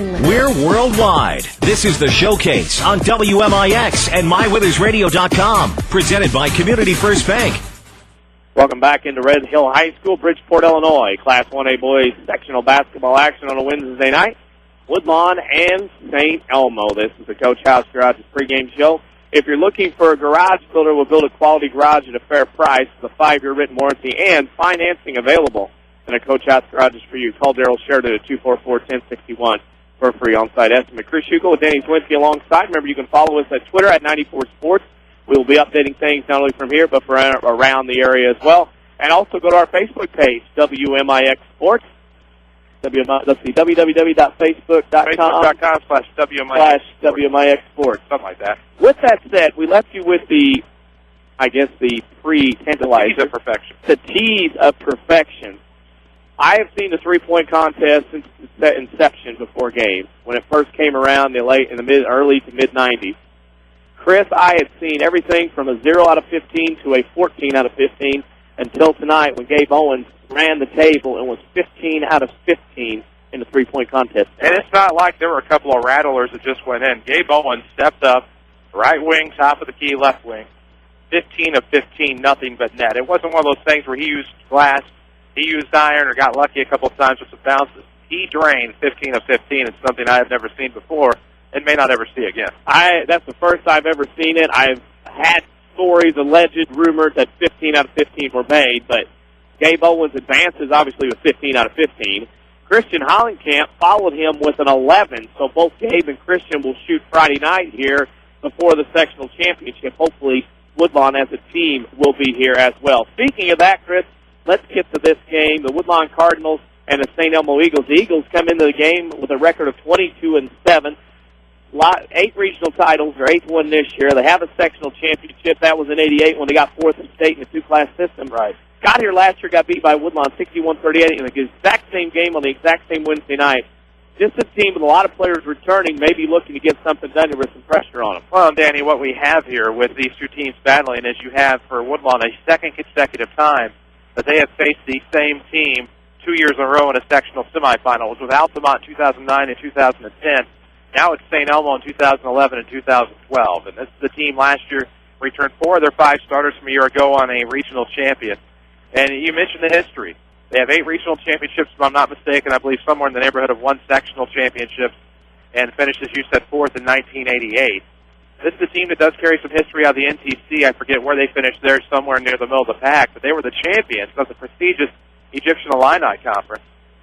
We're worldwide. This is The Showcase on WMIX and MyWeathersRadio.com. Presented by Community First Bank. Welcome back into Red Hill High School, Bridgeport, Illinois. Class 1A boys sectional basketball action on a Wednesday night. Woodlawn and St. Elmo. This is the Coach House Garage's pregame show. If you're looking for a garage builder, we'll build a quality garage at a fair price with a 5-year written warranty and financing available. And a Coach House Garage is for you. Call Daryl Sheridan at 244-1061 for a free on-site estimate. Chris Hugo with Danny Czerwinski alongside. Remember, you can follow us at Twitter at 94 Sports. We will be updating things not only from here, but from around the area as well. And also go to our Facebook page, WMIX Sports. Let's see, www.facebook.com/WMIX Sports. Something like that. With that said, we left you with the pre-tantalizer. The tease of perfection. The tease of perfection. I have seen the three-point contest since its inception before games. When it first came around in the early to mid-'90s. Chris, I had seen everything from a 0 out of 15 to a 14 out of 15 until tonight when Gabe Owens ran the table and was 15 out of 15 in the three-point contest. And it's not like there were a couple of rattlers that just went in. Gabe Owens stepped up, right wing, top of the key, left wing. 15 of 15, nothing but net. It wasn't one of those things where he used glass, he used iron, or got lucky a couple of times with some bounces. He drained 15 of 15. It's something I have never seen before and may not ever see again. That's the first I've ever seen it. I've had stories, alleged rumors that 15 out of 15 were made, but Gabe Owens advances obviously with 15 out of 15. Christian Hollenkamp followed him with an 11, so both Gabe and Christian will shoot Friday night here before the sectional championship. Hopefully Woodlawn as a team will be here as well. Speaking of that, Chris, let's get to this game. The Woodlawn Cardinals and the St. Elmo Eagles. The Eagles come into the game with a record of 22-7. 8 regional titles, their 8th one this year. They have a sectional championship. That was in '88 when they got 4th in state in the two-class system. Right. Got here last year, got beat by Woodlawn 61-38 in the exact same game on the exact same Wednesday night. Just a team with a lot of players returning, maybe looking to get something done here with some pressure on them. Well, Danny, what we have here with these two teams battling is you have for Woodlawn a second consecutive time that they have faced the same team 2 years in a row in a sectional semifinal. It was with Altamont in 2009 and 2010. Now it's St. Elmo in 2011 and 2012. And this is the team last year returned 4 of their 5 starters from a year ago on a regional champion. And you mentioned the history. They have 8 regional championships, if I'm not mistaken. I believe somewhere in the neighborhood of 1 sectional championship, and finished, as you said, 4th in 1988. This is a team that does carry some history out of the NTC. I forget where they finished there, somewhere near the middle of the pack, but they were the champions of the prestigious Egyptian Illini Conference.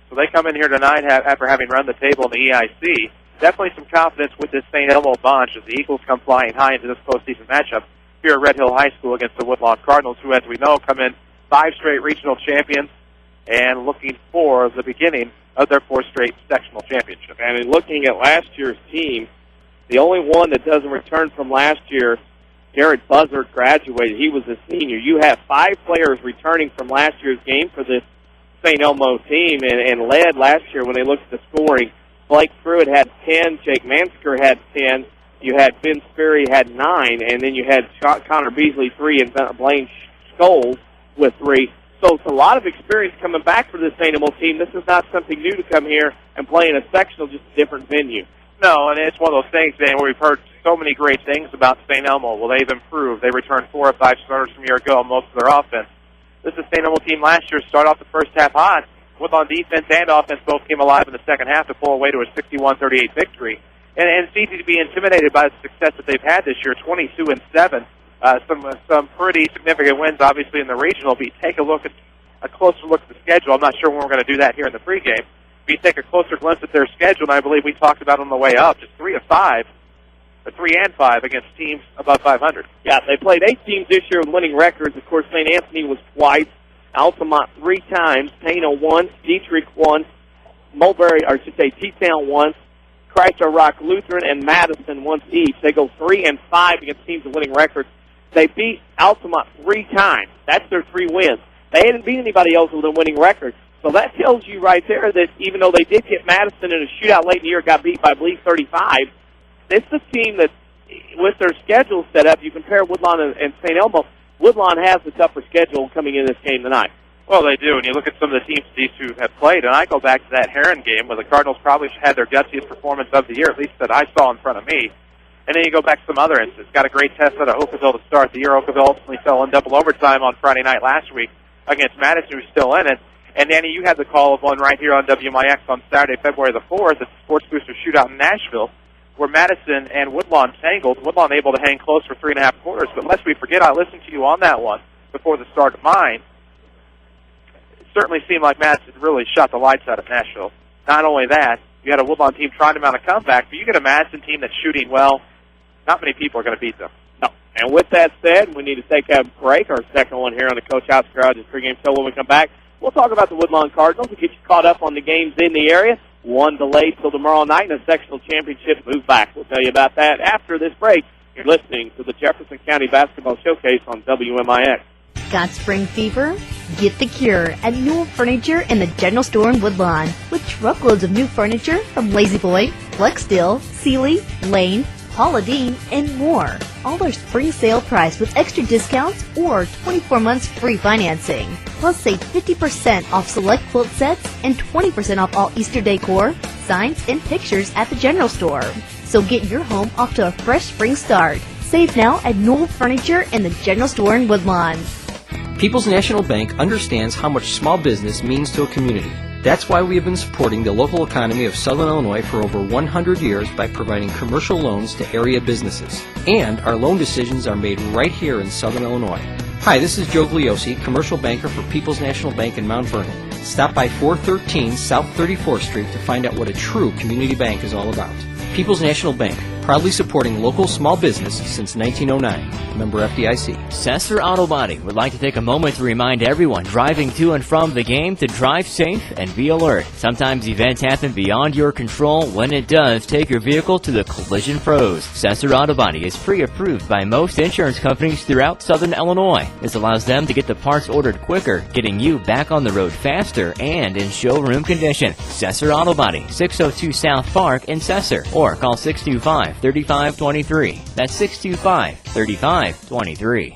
So they come in here tonight after having run the table in the EIC. Definitely some confidence with this St. Elmo bunch as the Eagles come flying high into this postseason matchup here at Red Hill High School against the Woodlawn Cardinals, who, as we know, come in 5 straight regional champions and looking for the beginning of their 4th straight sectional championship. And in looking at last year's team, the only one that doesn't return from last year, Garrett Buzzard, graduated. He was a senior. You have 5 players returning from last year's game for this St. Elmo team and led last year when they looked at the scoring. Blake Pruitt had 10, Jake Mansker had 10, you had Ben Sperry had 9, and then you had Connor Beasley 3 and Blaine Scholes with 3. So it's a lot of experience coming back for this St. Elmo team. This is not something new to come here and play in a sectional, just a different venue. No, and it's one of those things, Dan, where we've heard so many great things about St. Elmo. Well, they've improved. They returned 4 of 5 starters from a year ago on most of their offense. This is St. Elmo team last year, start off the first half hot. Woodlawn defense and offense both came alive in the second half to pull away to a 61-38 victory. And it's easy to be intimidated by the success that they've had this year, 22-7. Some pretty significant wins, obviously, in the regional. But you take a closer look at the schedule. I'm not sure when we're going to do that here in the pregame. If you take a closer glimpse at their schedule, and I believe we talked about on the way up, just 3 and 5 against teams above 500. Yeah, they played 8 teams this year with winning records. Of course, St. Anthony was twice. Altamont 3 times, Tano once, Dietrich once, T-Town once, Christ Our Rock Lutheran, and Madison once each. They go 3 and 5 against teams with winning records. They beat Altamont 3 times. That's their 3 wins. They hadn't beat anybody else with a winning record. So that tells you right there that even though they did get Madison in a shootout late in the year, got beat by, I believe, 35, this is a team that, with their schedule set up, you compare Woodlawn and St. Elmo, Woodlawn has the tougher schedule coming in this game tonight. Well, they do, and you look at some of the teams these two have played, and I go back to that Heron game where the Cardinals probably had their gutsiest performance of the year, at least that I saw in front of me. And then you go back to some other instances. Got a great test out of Oakville to start the year. Oakville ultimately fell in double overtime on Friday night last week against Madison, who's still in it. And, Danny, you had the call of one right here on WMIX on Saturday, February the 4th, at the Sports Booster Shootout in Nashville, where Madison and Woodlawn tangled. Woodlawn able to hang close for 3.5 quarters. But lest we forget, I listened to you on that one before the start of mine. It certainly seemed like Madison really shot the lights out of Nashville. Not only that, you had a Woodlawn team trying to mount a comeback, but you get a Madison team that's shooting well. Not many people are going to beat them. No. And with that said, we need to take a break, our second one here on the Coach House Garage's pregame show. When we come back, we'll talk about the Woodlawn Cardinals and get you caught up on the games in the area. One delayed till tomorrow night, and a sectional championship move back. We'll tell you about that after this break. You're listening to the Jefferson County Basketball Showcase on WMIX. Got spring fever? Get the cure at Newell Furniture in the General Store in Woodlawn. With truckloads of new furniture from Lazy Boy, Flex Steel, Sealy, Lane, Paula Deen, and more. All are spring sale price with extra discounts or 24 months free financing. Plus save 50% off select quilt sets and 20% off all Easter decor, signs, and pictures at the General Store. So get your home off to a fresh spring start. Save now at Newell Furniture in the General Store in Woodlawn. People's National Bank understands how much small business means to a community. That's why we have been supporting the local economy of Southern Illinois for over 100 years by providing commercial loans to area businesses. And our loan decisions are made right here in Southern Illinois. Hi, this is Joe Gliosi, commercial banker for People's National Bank in Mount Vernon. Stop by 413 South 34th Street to find out what a true community bank is all about. People's National Bank, proudly supporting local small business since 1909. Member FDIC. Sesser Auto Body would like to take a moment to remind everyone driving to and from the game to drive safe and be alert. Sometimes events happen beyond your control. When it does, take your vehicle to the Collision Pros. Sesser Auto Body is pre-approved by most insurance companies throughout Southern Illinois. This allows them to get the parts ordered quicker, getting you back on the road faster and in showroom condition. Sesser Auto Body, 602 South Park in Sesser, or call 625-3523. That's 625-3523.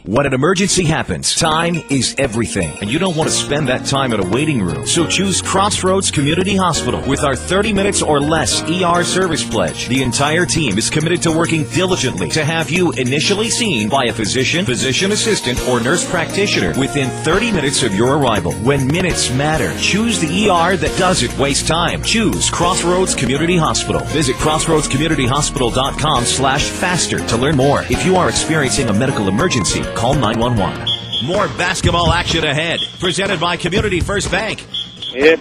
When an emergency happens, time is everything, and you don't want to spend that time in a waiting room. So choose Crossroads Community Hospital with our 30 minutes or less ER service pledge. The entire team is committed to working diligently to have you initially seen by a physician, physician assistant, or nurse practitioner within 30 minutes of your arrival. When minutes matter, choose the ER that doesn't waste time. Choose Crossroads Community Hospital. Visit crossroadscommunityhospital.com/faster to learn more. If you are experiencing a medical emergency, call 911. More basketball action ahead. Presented by Community First Bank. If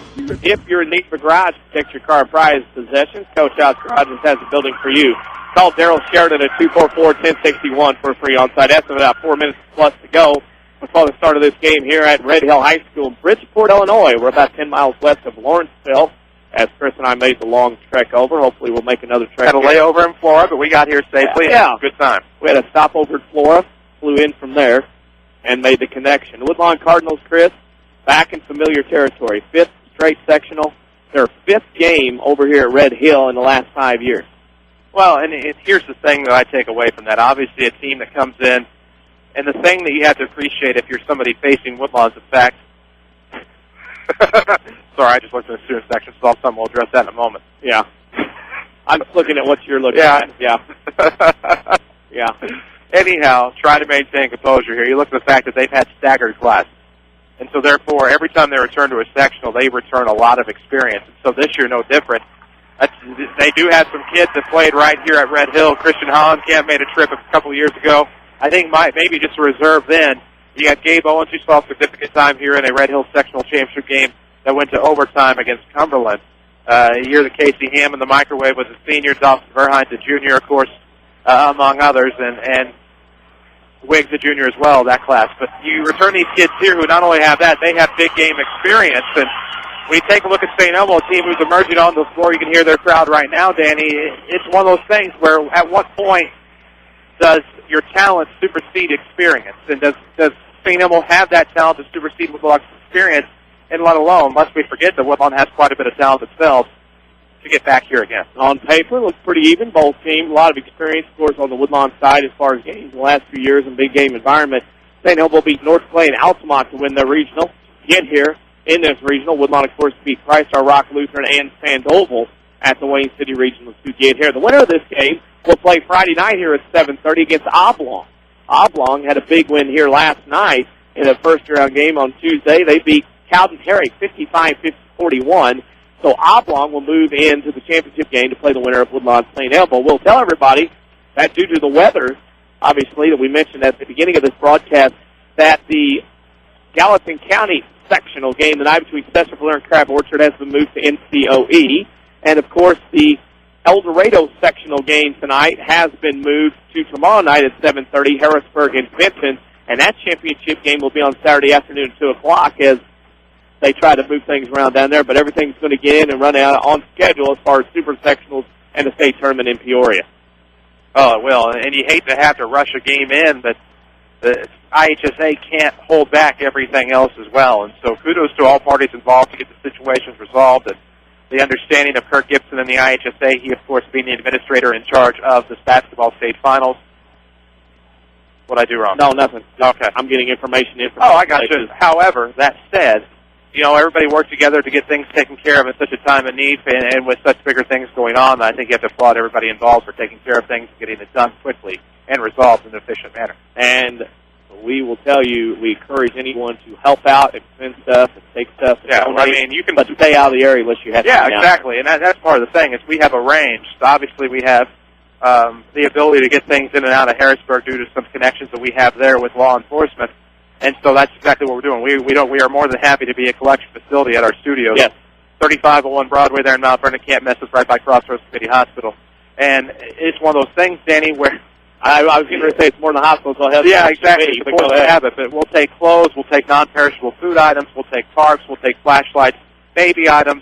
you're in need of a garage to protect your car prized possessions, Coach House Garages has a building for you. Call Daryl Sheridan at 244-1061 for a free on-site estimate. About 4 minutes plus to go before the start of this game here at Red Hill High School in Bridgeport, Illinois. We're about 10 miles west of Lawrenceville. As Chris and I made the long trek over, hopefully we'll make another trek. Had a layover in Florida, but we got here safely. Yeah. And good time. We had a stopover in Florida, flew in from there, and made the connection. The Woodlawn Cardinals, Chris, back in familiar territory. 5th straight sectional. Their 5th game over here at Red Hill in the last 5 years. Well, and here's the thing that I take away from that. Obviously, a team that comes in, and the thing that you have to appreciate if you're somebody facing Woodlawn is the fact. Sorry, I just looked in the student section, so we'll address that in a moment. Yeah. I'm just looking at what you're looking at. Yeah. Yeah. Anyhow, try to maintain composure here. You look at the fact that they've had staggered classes. And so, therefore, every time they return to a sectional, they return a lot of experience. And so this year, no different. They do have some kids that played right here at Red Hill. Christian Hollenkamp made a trip a couple of years ago. I think maybe just a reserve then. You got Gabe Owens, who saw significant time here in a Red Hill sectional championship game that went to overtime against Cumberland. A year that Casey Hammond, the microwave, was a senior. Dawson Verhines, a junior, of course, among others, and Wiggs, a junior as well, that class. But you return these kids here who not only have that, they have big game experience. And when you take a look at St. Elmo, a team who's emerging on the floor, you can hear their crowd right now, Danny. It's one of those things where at what point does your talent supersede experience? And does St. Elmo have that talent to supersede Woodlawn's experience? And let alone, lest we forget that Woodlawn has quite a bit of talent themselves to get back here again. On paper, looks pretty even. Both teams, a lot of experience, of course, on the Woodlawn side as far as games in the last few years in big game environment. St. Elmo beat North Clay and Altamont to win their regional. get here in this regional. Woodlawn, of course, beat Christ-Our Rock Lutheran and Sandoval at the Wayne City Regional to get here. The winner of this game will play Friday night here at 7:30 against Oblong. Oblong had a big win here last night in a first-round game on Tuesday. They beat Cowden Herrick 55-41. So Oblong will move into the championship game to play the winner of Woodlawn St. Elmo. We'll tell everybody that due to the weather, obviously, that we mentioned at the beginning of this broadcast, that the Gallatin County sectional game tonight between Chesterfield and Crab Orchard has been moved to NCOE. And, of course, the El Dorado sectional game tonight has been moved to tomorrow night at 7:30, Harrisburg and Benton. And that championship game will be on Saturday afternoon at 2 o'clock as they try to move things around down there. But everything's going to get in and run out on schedule as far as super sectionals and the state tournament in Peoria. Oh, it will. And you hate to have to rush a game in, but the IHSA can't hold back everything else as well. And so kudos to all parties involved to get the situations resolved. And the understanding of Kirk Gibson and the IHSA, he, of course, being the administrator in charge of this basketball state finals. What'd I do wrong? No, nothing. Okay. I'm getting information in. Oh, I got you. However, that said, you know, everybody worked together to get things taken care of at such a time of need, and with such bigger things going on, I think you have to applaud everybody involved for taking care of things and getting it done quickly and resolved in an efficient manner. And we will tell you, we encourage anyone to help out, extend stuff, and take stuff. Yeah, I mean, you can... But stay out of the area unless you have to. Yeah, exactly, and that's part of the thing, is we have a range. So obviously, we have the ability to get things in and out of Harrisburg due to some connections that we have there with law enforcement. And so that's exactly what we're doing. We are more than happy to be a collection facility at our studios. Yes. 3501 Broadway there in Mount Vernon. Can't miss us, right by Crossroads Community Hospital. And it's one of those things, Danny, where I was going to say it's more than the hospital, so I'll have yeah, exactly. Before we have it, but we'll take clothes, we'll take non-perishable food items, we'll take tarps, we'll take flashlights, baby items,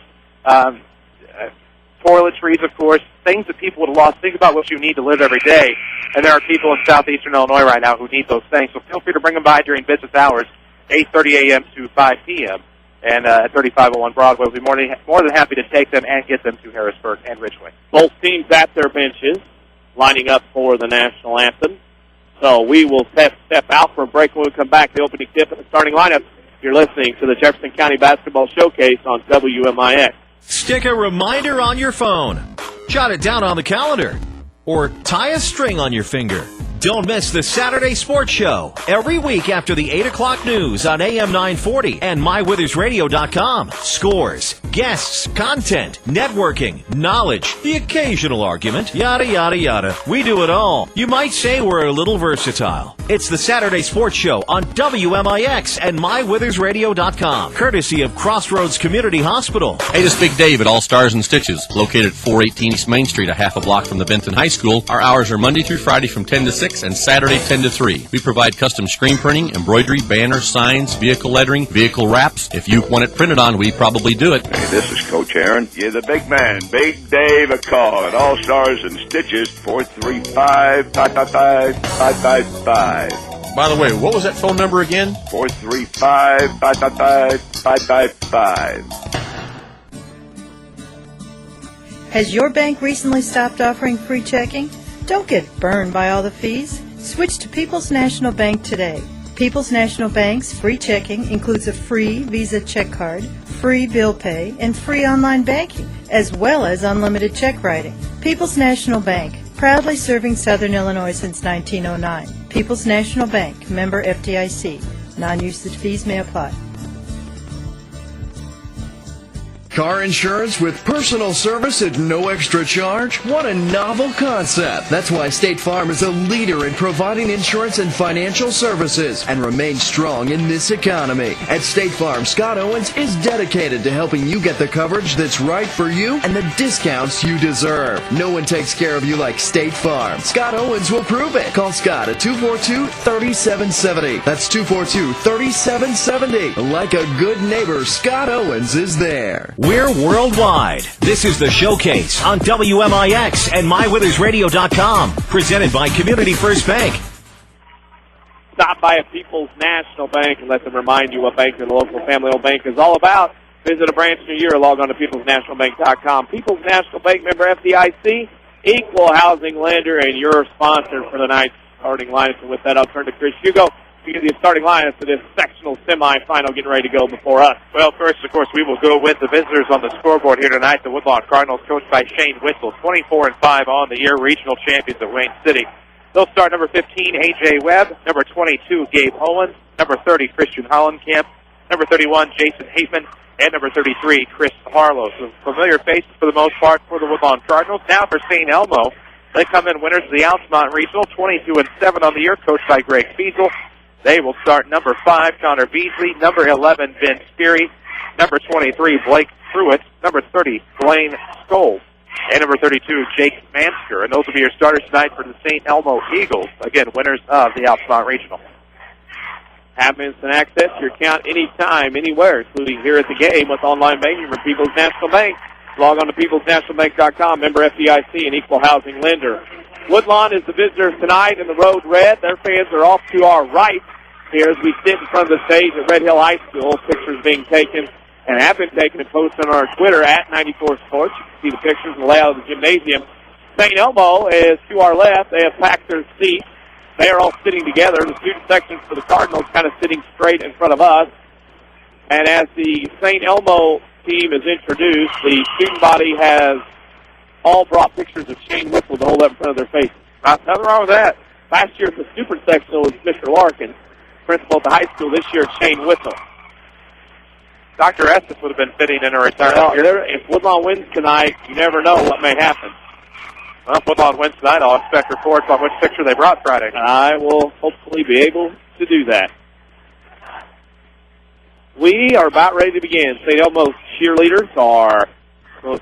toiletries, of course, things that people would have lost. Think about what you need to live every day. And there are people in southeastern Illinois right now who need those things. So feel free to bring them by during business hours, 8:30 a.m. to 5 p.m. And at 3501 Broadway, we'll be more than happy to take them and get them to Harrisburg and Ridgeway. Both teams at their benches, lining up for the national anthem. So we will step out for a break when we come back. The opening tip and the starting lineup. You're listening to the Jefferson County Basketball Showcase on WMIX. Stick a reminder on your phone. Jot it down on the calendar. Or tie a string on your finger. Don't miss the Saturday Sports Show every week after the 8 o'clock news on AM 940 and MyWithersRadio.com. Scores, guests, content, networking, knowledge, the occasional argument, yada, yada, yada. We do it all. You might say we're a little versatile. It's the Saturday Sports Show on WMIX and MyWithersRadio.com, courtesy of Crossroads Community Hospital. Hey, this is Big Dave at All Stars and Stitches, located at 418 East Main Street, a half a block from the Benton High School. Our hours are Monday through Friday from 10 to 6 and Saturday 10 to 3. We provide custom screen printing, embroidery, banners, signs, vehicle lettering, vehicle wraps. If you want it printed on, we probably do it. Hey, this is Coach Aaron. You're the big man, Big Dave. A call at All Stars and Stitches, 435-555-555. By the way, what was that phone number again? 435-555-555. Has your bank recently stopped offering free checking? Don't get burned by all the fees. Switch to People's National Bank today. People's National Bank's free checking includes a free Visa check card, free bill pay, and free online banking, as well as unlimited check writing. People's National Bank, proudly serving Southern Illinois since 1909. People's National Bank, member FDIC. Non-usage fees may apply. Car insurance with personal service at no extra charge? What a novel concept. That's why State Farm is a leader in providing insurance and financial services and remains strong in this economy. At State Farm, Scott Owens is dedicated to helping you get the coverage that's right for you and the discounts you deserve. No one takes care of you like State Farm. Scott Owens will prove it. Call Scott at 242-3770. That's 242-3770. Like a good neighbor, Scott Owens is there. We're worldwide. This is the Showcase on WMIX and MyWithersRadio.com. Presented by Community First Bank. Stop by a People's National Bank and let them remind you what banking the local family-owned bank is all about. Visit a branch near you or log on to peoplesnationalbank.com. People's National Bank, member FDIC, equal housing lender, and your sponsor for the night's starting lineup. And with that, I'll turn to Chris Hugo the starting lineup for this sectional semifinal getting ready to go before us. Well, first, of course, we will go with the visitors on the scoreboard here tonight. The Woodlawn Cardinals, coached by Shane Whistle, 24-5 on the year, regional champions of Wayne City. They'll start number 15, A.J. Webb, number 22, Gabe Owens, number 30, Christian Hollencamp, number 31, Jason Hateman, and number 33, Chris Harlow. So familiar faces for the most part for the Woodlawn Cardinals. Now for St. Elmo, they come in winners of the Altamont Regional, 22-7 on the year, coached by Greg Fiesel. They will start number 5, Connor Beasley, number 11, Ben Speary, number 23, Blake Pruitt, number 30, Blaine Scholes, and number 32, Jake Mansker. And those will be your starters tonight for the St. Elmo Eagles, again, winners of the Altamont Regional. Have instant access to your account anytime, anywhere, including here at the game with online banking from People's National Bank. Log on to peoplesnationalbank.com, member FDIC, and equal housing lender. Woodlawn is the visitors tonight in the Road Red. Their fans are off to our right here as we sit in front of the stage at Red Hill High School. Pictures being taken and have been taken and posted on our Twitter at 94 Sports. You can see the pictures and the layout of the gymnasium. St. Elmo is to our left. They have packed their seats. They are all sitting together. The student section for the Cardinals kind of sitting straight in front of us. And as the St. Elmo team is introduced, the student body has all brought pictures of Shane Whistle to hold up in front of their faces. Nothing wrong with that. Last year at the super sectional was Mr. Larkin, principal at the high school. This year it's Shane Whistle. Dr. Estes would have been fitting in a retirement. Well, if Woodlawn wins tonight, you never know what may happen. Well, if Woodlawn wins tonight, I'll expect reports on which picture they brought Friday. I will hopefully be able to do that. We are about ready to begin. St. Elmo's cheerleaders are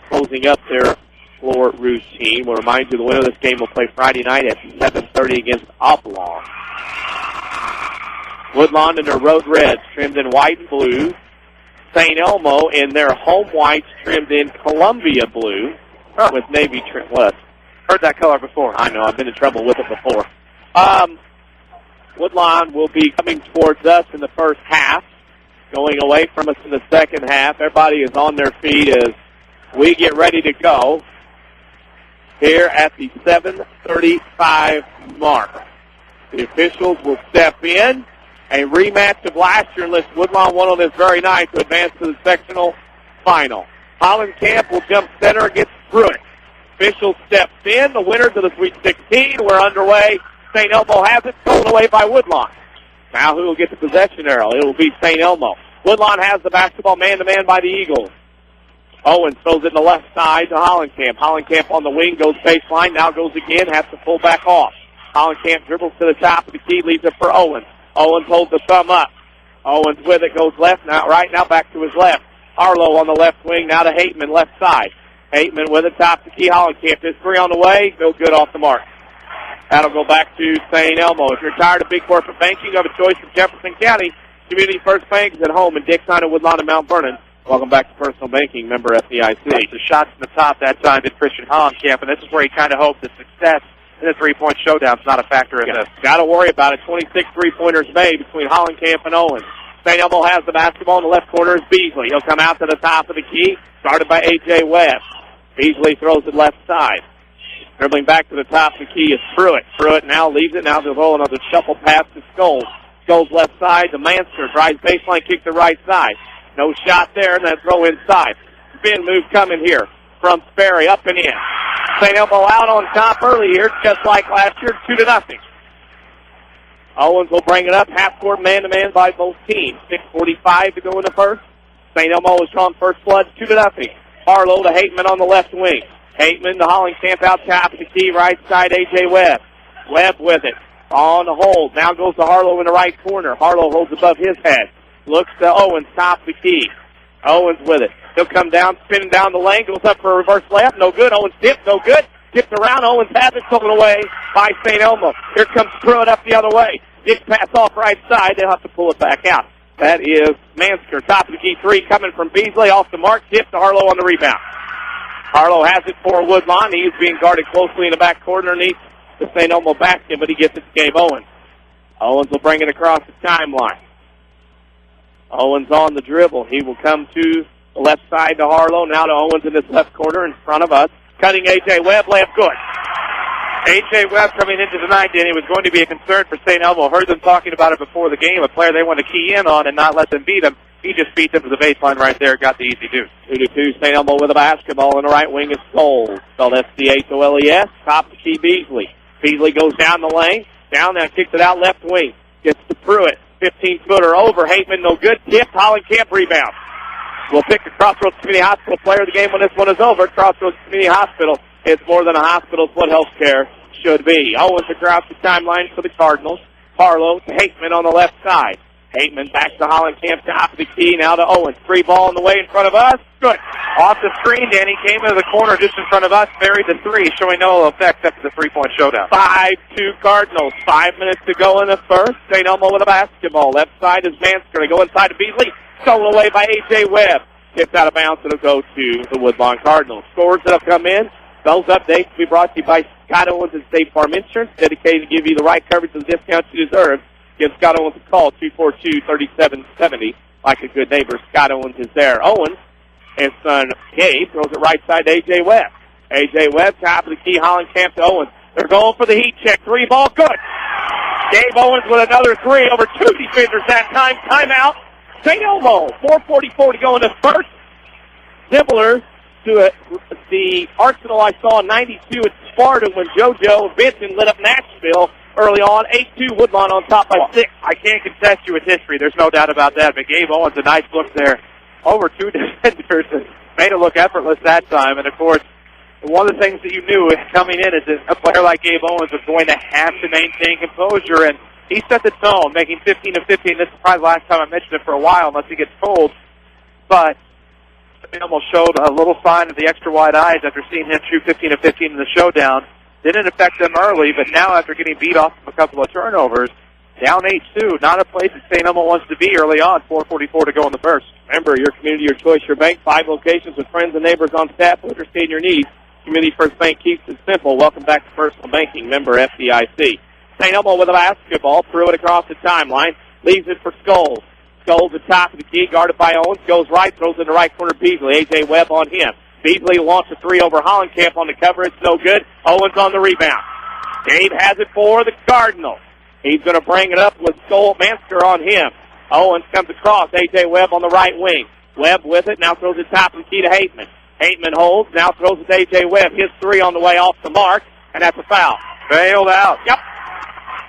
closing up their floor routine. We'll remind you the winner of this game will play Friday night at 7:30 against Oblong. Woodlawn in their road reds, trimmed in white and blue. St. Elmo in their home whites, trimmed in Columbia blue with navy trim. Well, heard that color before. I know. I've been in trouble with it before. Woodlawn will be coming towards us in the first half, going away from us in the second half. Everybody is on their feet as we get ready to go here at the 7:35 mark. The officials will step in. A rematch of last year unless Woodlawn won on this very night to advance to the sectional final. Hollencamp will jump center against Pruitt. Official steps in. The winners of the Sweet 16. We're underway. St. Elmo has it, stolen away by Woodlawn. Now who will get the possession arrow? It will be St. Elmo. Woodlawn has the basketball man-to-man by the Eagles. Owens throws it in the left side to Hollencamp. Hollencamp on the wing, goes baseline, now goes again, has to pull back off. Hollencamp dribbles to the top of the key, leaves it for Owens. Owens holds the thumb up. Owens with it, goes left, now right, now back to his left. Harlow on the left wing, now to Hateman, left side. Hateman with it, top to key, Hollencamp. There's 3 on the way, no good, off the mark. That'll go back to St. Elmo. If you're tired of big corporate banking, you have a choice of Jefferson County. Community First Bank is at home in Dixon and Woodlawn and Mount Vernon. Welcome back to Personal Banking, member FDIC. The shots from the top that time did Christian Hollencamp, and this is where he kind of hoped that success in the three-point showdown is not a factor in this. Got to worry about it. 26 three-pointers made between Hollencamp and Owens. St. Elmo has the basketball in the left corner is Beasley. He'll come out to the top of the key, started by A.J. Webb. Beasley throws it left side. Dribbling back to the top of the key is Pruitt. Pruitt now leaves it. Now they'll roll another shuffle pass to Scholes. Scholes left side to Mansker. Drives baseline, kick to right side. No shot there, and then throw inside. Spin move coming here from Sperry, up and in. St. Elmo out on top early here, just like last year, 2-0. Owens will bring it up, half-court man-to-man by both teams. 6:45 to go in the first. St. Elmo is drawn first blood, 2-0. Harlow to Hateman on the left wing. Hateman to Hollencamp out top of the key, right side, A.J. Webb. Webb with it, on the hold. Now goes to Harlow in the right corner. Harlow holds above his head. Looks to Owens, top of the key. Owens with it. He'll come down, spinning down the lane, goes up for a reverse layup. No good. Owens tipped, no good. Tipped around. Owens has it, stolen away by St. Elmo. Here comes Pruitt up the other way. Dick pass off right side. They'll have to pull it back out. That is Mansker. Top of the key 3 coming from Beasley. Off the mark. Tip to Harlow on the rebound. Harlow has it for Woodlawn. He's being guarded closely in the back corner underneath the St. Elmo basket, but he gets it to Gabe Owens. Owens will bring it across the timeline. Owens on the dribble. He will come to the left side to Harlow. Now to Owens in this left corner in front of us. Cutting A.J. Webb. Layup good. A.J. Webb coming into tonight, Danny, was going to be a concern for St. Elmo. Heard them talking about it before the game, a player they want to key in on and not let them beat him. He just beat them to the baseline right there, got the easy deuce. 2-2, St. Elmo with a basketball in the right wing is Scholes. Spelled S-C-H-O-L-E-S. Top to key Beasley. Beasley goes down the lane. Down there, kicks it out left wing. Gets to Pruitt. 15-footer over. Hateman, no good. Tipped. Hollenkamp rebound. We'll pick the Crossroads Community Hospital player of the game when this one is over. Crossroads Community Hospital. It's more than a hospital. It's what health care should be. Owens across the timeline for the Cardinals. Harlow to Hateman on the left side. Hateman back to Hollenkamp, top of the key, now to Owens. 3 ball in the way in front of us. Good. Off the screen, Danny came into the corner just in front of us, buried the 3, showing no effect after the 3-point showdown. 5-2 Cardinals. 5 minutes to go in the first. St. Elmo with a basketball. Left side is Mansker. They go inside to Beasley. Stolen away by A.J. Webb. Gets out of bounds. It'll go to the Woodlawn Cardinals. Scores that have come in. Those updates will be brought to you by Scott Owens and State Farm Insurance, dedicated to give you the right coverage and discounts you deserve. Give Scott Owens a call, 242-3770. Like a good neighbor, Scott Owens is there. Owens, his son Gabe, throws it right side to A.J. Webb. A.J. Webb, top of the key, Hollenkamp to Owens. They're going for the heat check. 3 ball, good. Gabe Owens with another 3 over 2 defenders that time. Timeout. St. Elmo, 4:44 to go in the first. Similar to the Arsenal I saw in 92 at Sparta when JoJo Benson lit up Nashville early on. 8-2 Woodlawn on top by 6. I can't contest you with history. There's no doubt about that. But Gabe Owens, a nice look there over 2 defenders and made it look effortless that time. And, of course, one of the things that you knew coming in is that a player like Gabe Owens was going to have to maintain composure. And he set the tone, making 15 of 15. This is probably the last time I mentioned it for a while, unless he gets told. But he almost showed a little sign of the extra wide eyes after seeing him shoot 15 of 15 in the showdown. Didn't affect them early, but now after getting beat off of a couple of turnovers, down 8-2, not a place that St. Elmo wants to be early on. 4:44 to go in the first. Remember, your community, your choice, your bank. 5 locations with friends and neighbors on staff who understand your needs. Community First Bank keeps it simple. Welcome back to Personal Banking. Member FDIC. St. Elmo with a basketball. Threw it across the timeline. Leaves it for Scholes. Scholes at top of the key, guarded by Owens. Goes right, throws in the right corner. Beasley. A.J. Webb on him. Beasley launches a 3 over Hollenkamp on the cover. It's no good. Owens on the rebound. Gabe has it for the Cardinals. He's going to bring it up with Scholes. Mansker on him. Owens comes across. A.J. Webb on the right wing. Webb with it. Now throws it top of the key to Hateman. Hateman holds. Now throws it to A.J. Webb. His 3 on the way off the mark. And that's a foul. Bailed out. Yep.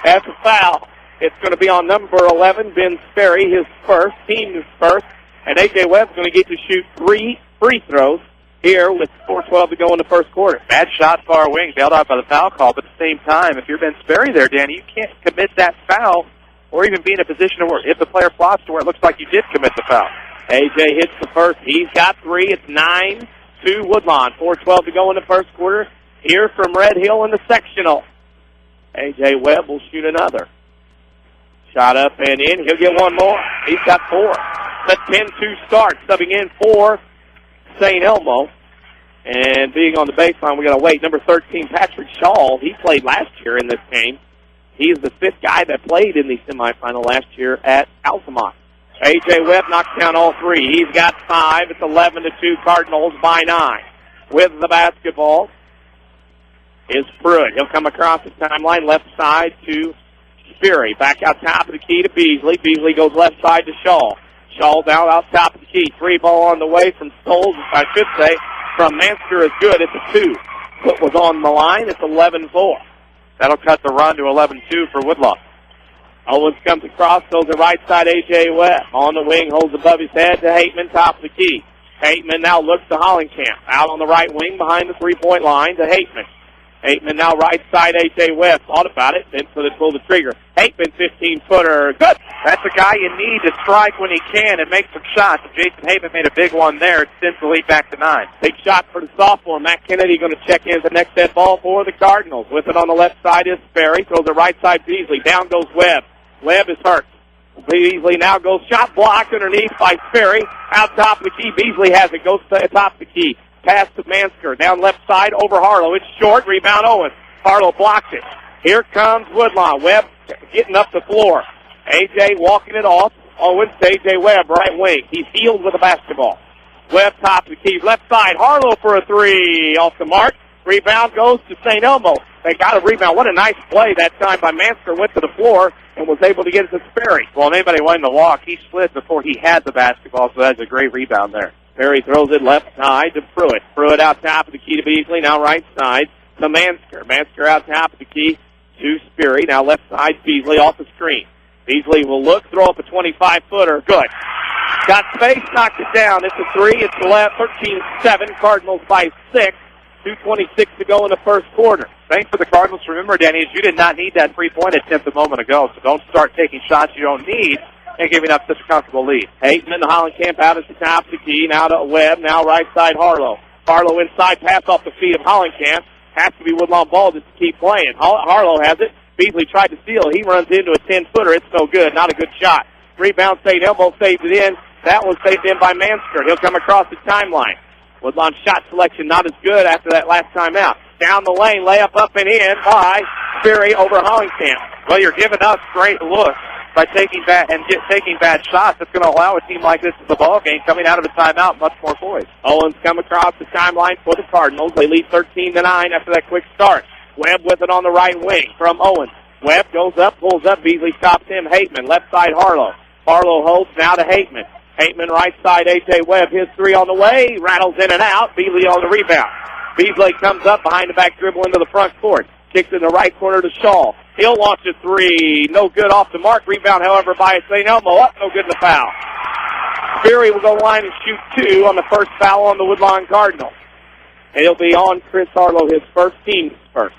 That's a foul. It's going to be on number 11, Ben Sperry, his first, team's first. And A.J. Webb's going to get to shoot 3 free throws here with 4:12 to go in the first quarter. Bad shot, far wing, bailed out by the foul call, but at the same time, if you're Ben Sperry there, Danny, you can't commit that foul or even be in a position where if the player flops to where it looks like you did commit the foul. A.J. hits the first. He's got 3. It's 9-2 Woodlawn. 4:12 to go in the first quarter. Here from Red Hill in the sectional. A.J. Webb will shoot another. Shot up and in. He'll get one more. He's got 4. The 10-2 start. Subbing in for St. Elmo. And being on the baseline, we got to wait. Number 13, Patrick Shaw. He played last year in this game. He is the 5th guy that played in the semifinal last year at Altamont. A.J. Webb knocks down all 3. He's got 5. It's 11-2 Cardinals by 9. With the basketball is Pruitt. He'll come across the timeline, left side to Sperry. Back out top of the key to Beasley. Beasley goes left side to Shaw. Shaw down out top of the key. 3 ball on the way from Scholes, I should say. From Mansker is good. It's a 2. Foot was on the line. It's 11-4. That'll cut the run to 11-2 for Woodlawn. Owens comes across, goes to right side, A.J. Webb. On the wing, holds above his head to Hateman, top of the key. Hateman now looks to Hollenkamp. Out on the right wing behind the 3-point line to Hateman. Hateman now right side, A.J. Webb. Thought about it, then pull the trigger. Hateman, 15-footer. Good. That's a guy you need to strike when he can and make some shots. Jason Hateman made a big one there. It sends the lead back to 9. Big shot for the sophomore. Matt Kennedy going to check in as the next set ball for the Cardinals. With it on the left side is Sperry. Throws the right side, Beasley. Down goes Webb. Webb is hurt. Beasley now goes shot blocked underneath by Sperry. Out top of the key. Beasley has it. Goes to top of the key. Pass to Mansker. Down left side over Harlow. It's short. Rebound Owens. Harlow blocks it. Here comes Woodlawn. Webb getting up the floor. A.J. walking it off. Owens to A.J. Webb, right wing. He's healed with the basketball. Webb top of the key. Left side. Harlow for a 3. Off the mark. Rebound goes to St. Elmo. They got a rebound. What a nice play that time by Mansker. Went to the floor and was able to get it to Sperry. Well, if anybody wanted to walk, he slid before he had the basketball, so that's a great rebound there. Sperry throws it left side to Pruitt. Pruitt out top of the key to Beasley. Now right side to Mansker. Mansker out top of the key to Sperry. Now left side, Beasley off the screen. Beasley will look, throw up a 25-footer. Good. Got space, knocked it down. It's a three. It's 13-7. Cardinals by 6. 2:26 to go in the first quarter. Thanks for the Cardinals. Remember, Danny, is you did not need that three-point attempt a moment ago, so don't start taking shots you don't need and giving up such a comfortable lead. Hayden and Hollenkamp out at the top of the key. Now to Webb. Now right side Harlow. Harlow inside, pass off the feet of Hollenkamp. Has to be Woodlawn ball just to keep playing. Harlow has it. Beasley tried to steal. He runs into a 10-footer. It's no good. Not a good shot. Rebound St. Elmo saved it in. That was saved in by Mansker. He'll come across the timeline. Woodlawn shot selection not as good after that last time out. Down the lane, layup up and in by Sperry over Hollenkamp. Well, you're giving us great looks by taking bad shots. It's going to allow a team like this in the ball game coming out of a timeout much more poised. Owens come across the timeline for the Cardinals. They lead 13-9 after that quick start. Webb with it on the right wing from Owens. Webb goes up, pulls up. Beasley stops him. Hateman, left side Harlow. Harlow holds now to Hateman. Hateman right side, A.J. Webb, his three on the way, rattles in and out, Beasley on the rebound. Beasley comes up behind the back dribble into the front court, kicks in the right corner to Shaw. He'll launch a three, no good off the mark, rebound however by St. Elmo, up, no good in the foul. Sperry will go line and shoot 2 on the first foul on the Woodlawn Cardinals. And he'll be on Chris Harlow, his first team first.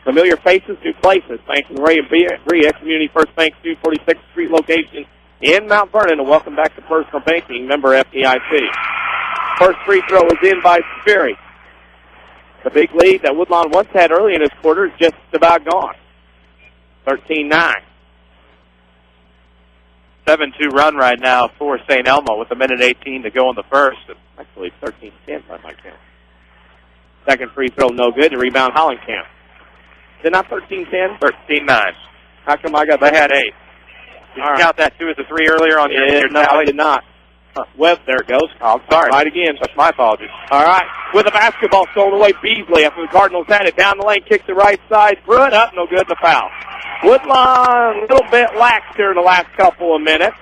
Familiar faces, new places, thanks to Ray and Bria, Community First Bank, 246th Street location in Mount Vernon, and welcome back to Personal Banking, member FDIC. First free throw is in by Sperry. The big lead that Woodlawn once had early in this quarter is just about gone. 13-9. 7-2 run right now for St. Elmo with 1:18 to go in the first. Actually, 13-10 by my count. Second free throw, no good. The rebound, Hollenkamp. Is it not 13-10? 13-9. How come I got that? They had 8. Did you count that 2 as a 3 earlier on your No, I did not. Webb, there it goes. Oh, I'm sorry. Right again. That's my apologies. All right. With the basketball stolen away, Beasley, after the Cardinals had it, down the lane, kicks the right side. Pruitt up, no good, the foul. Woodlawn, a little bit lax here in the last couple of minutes.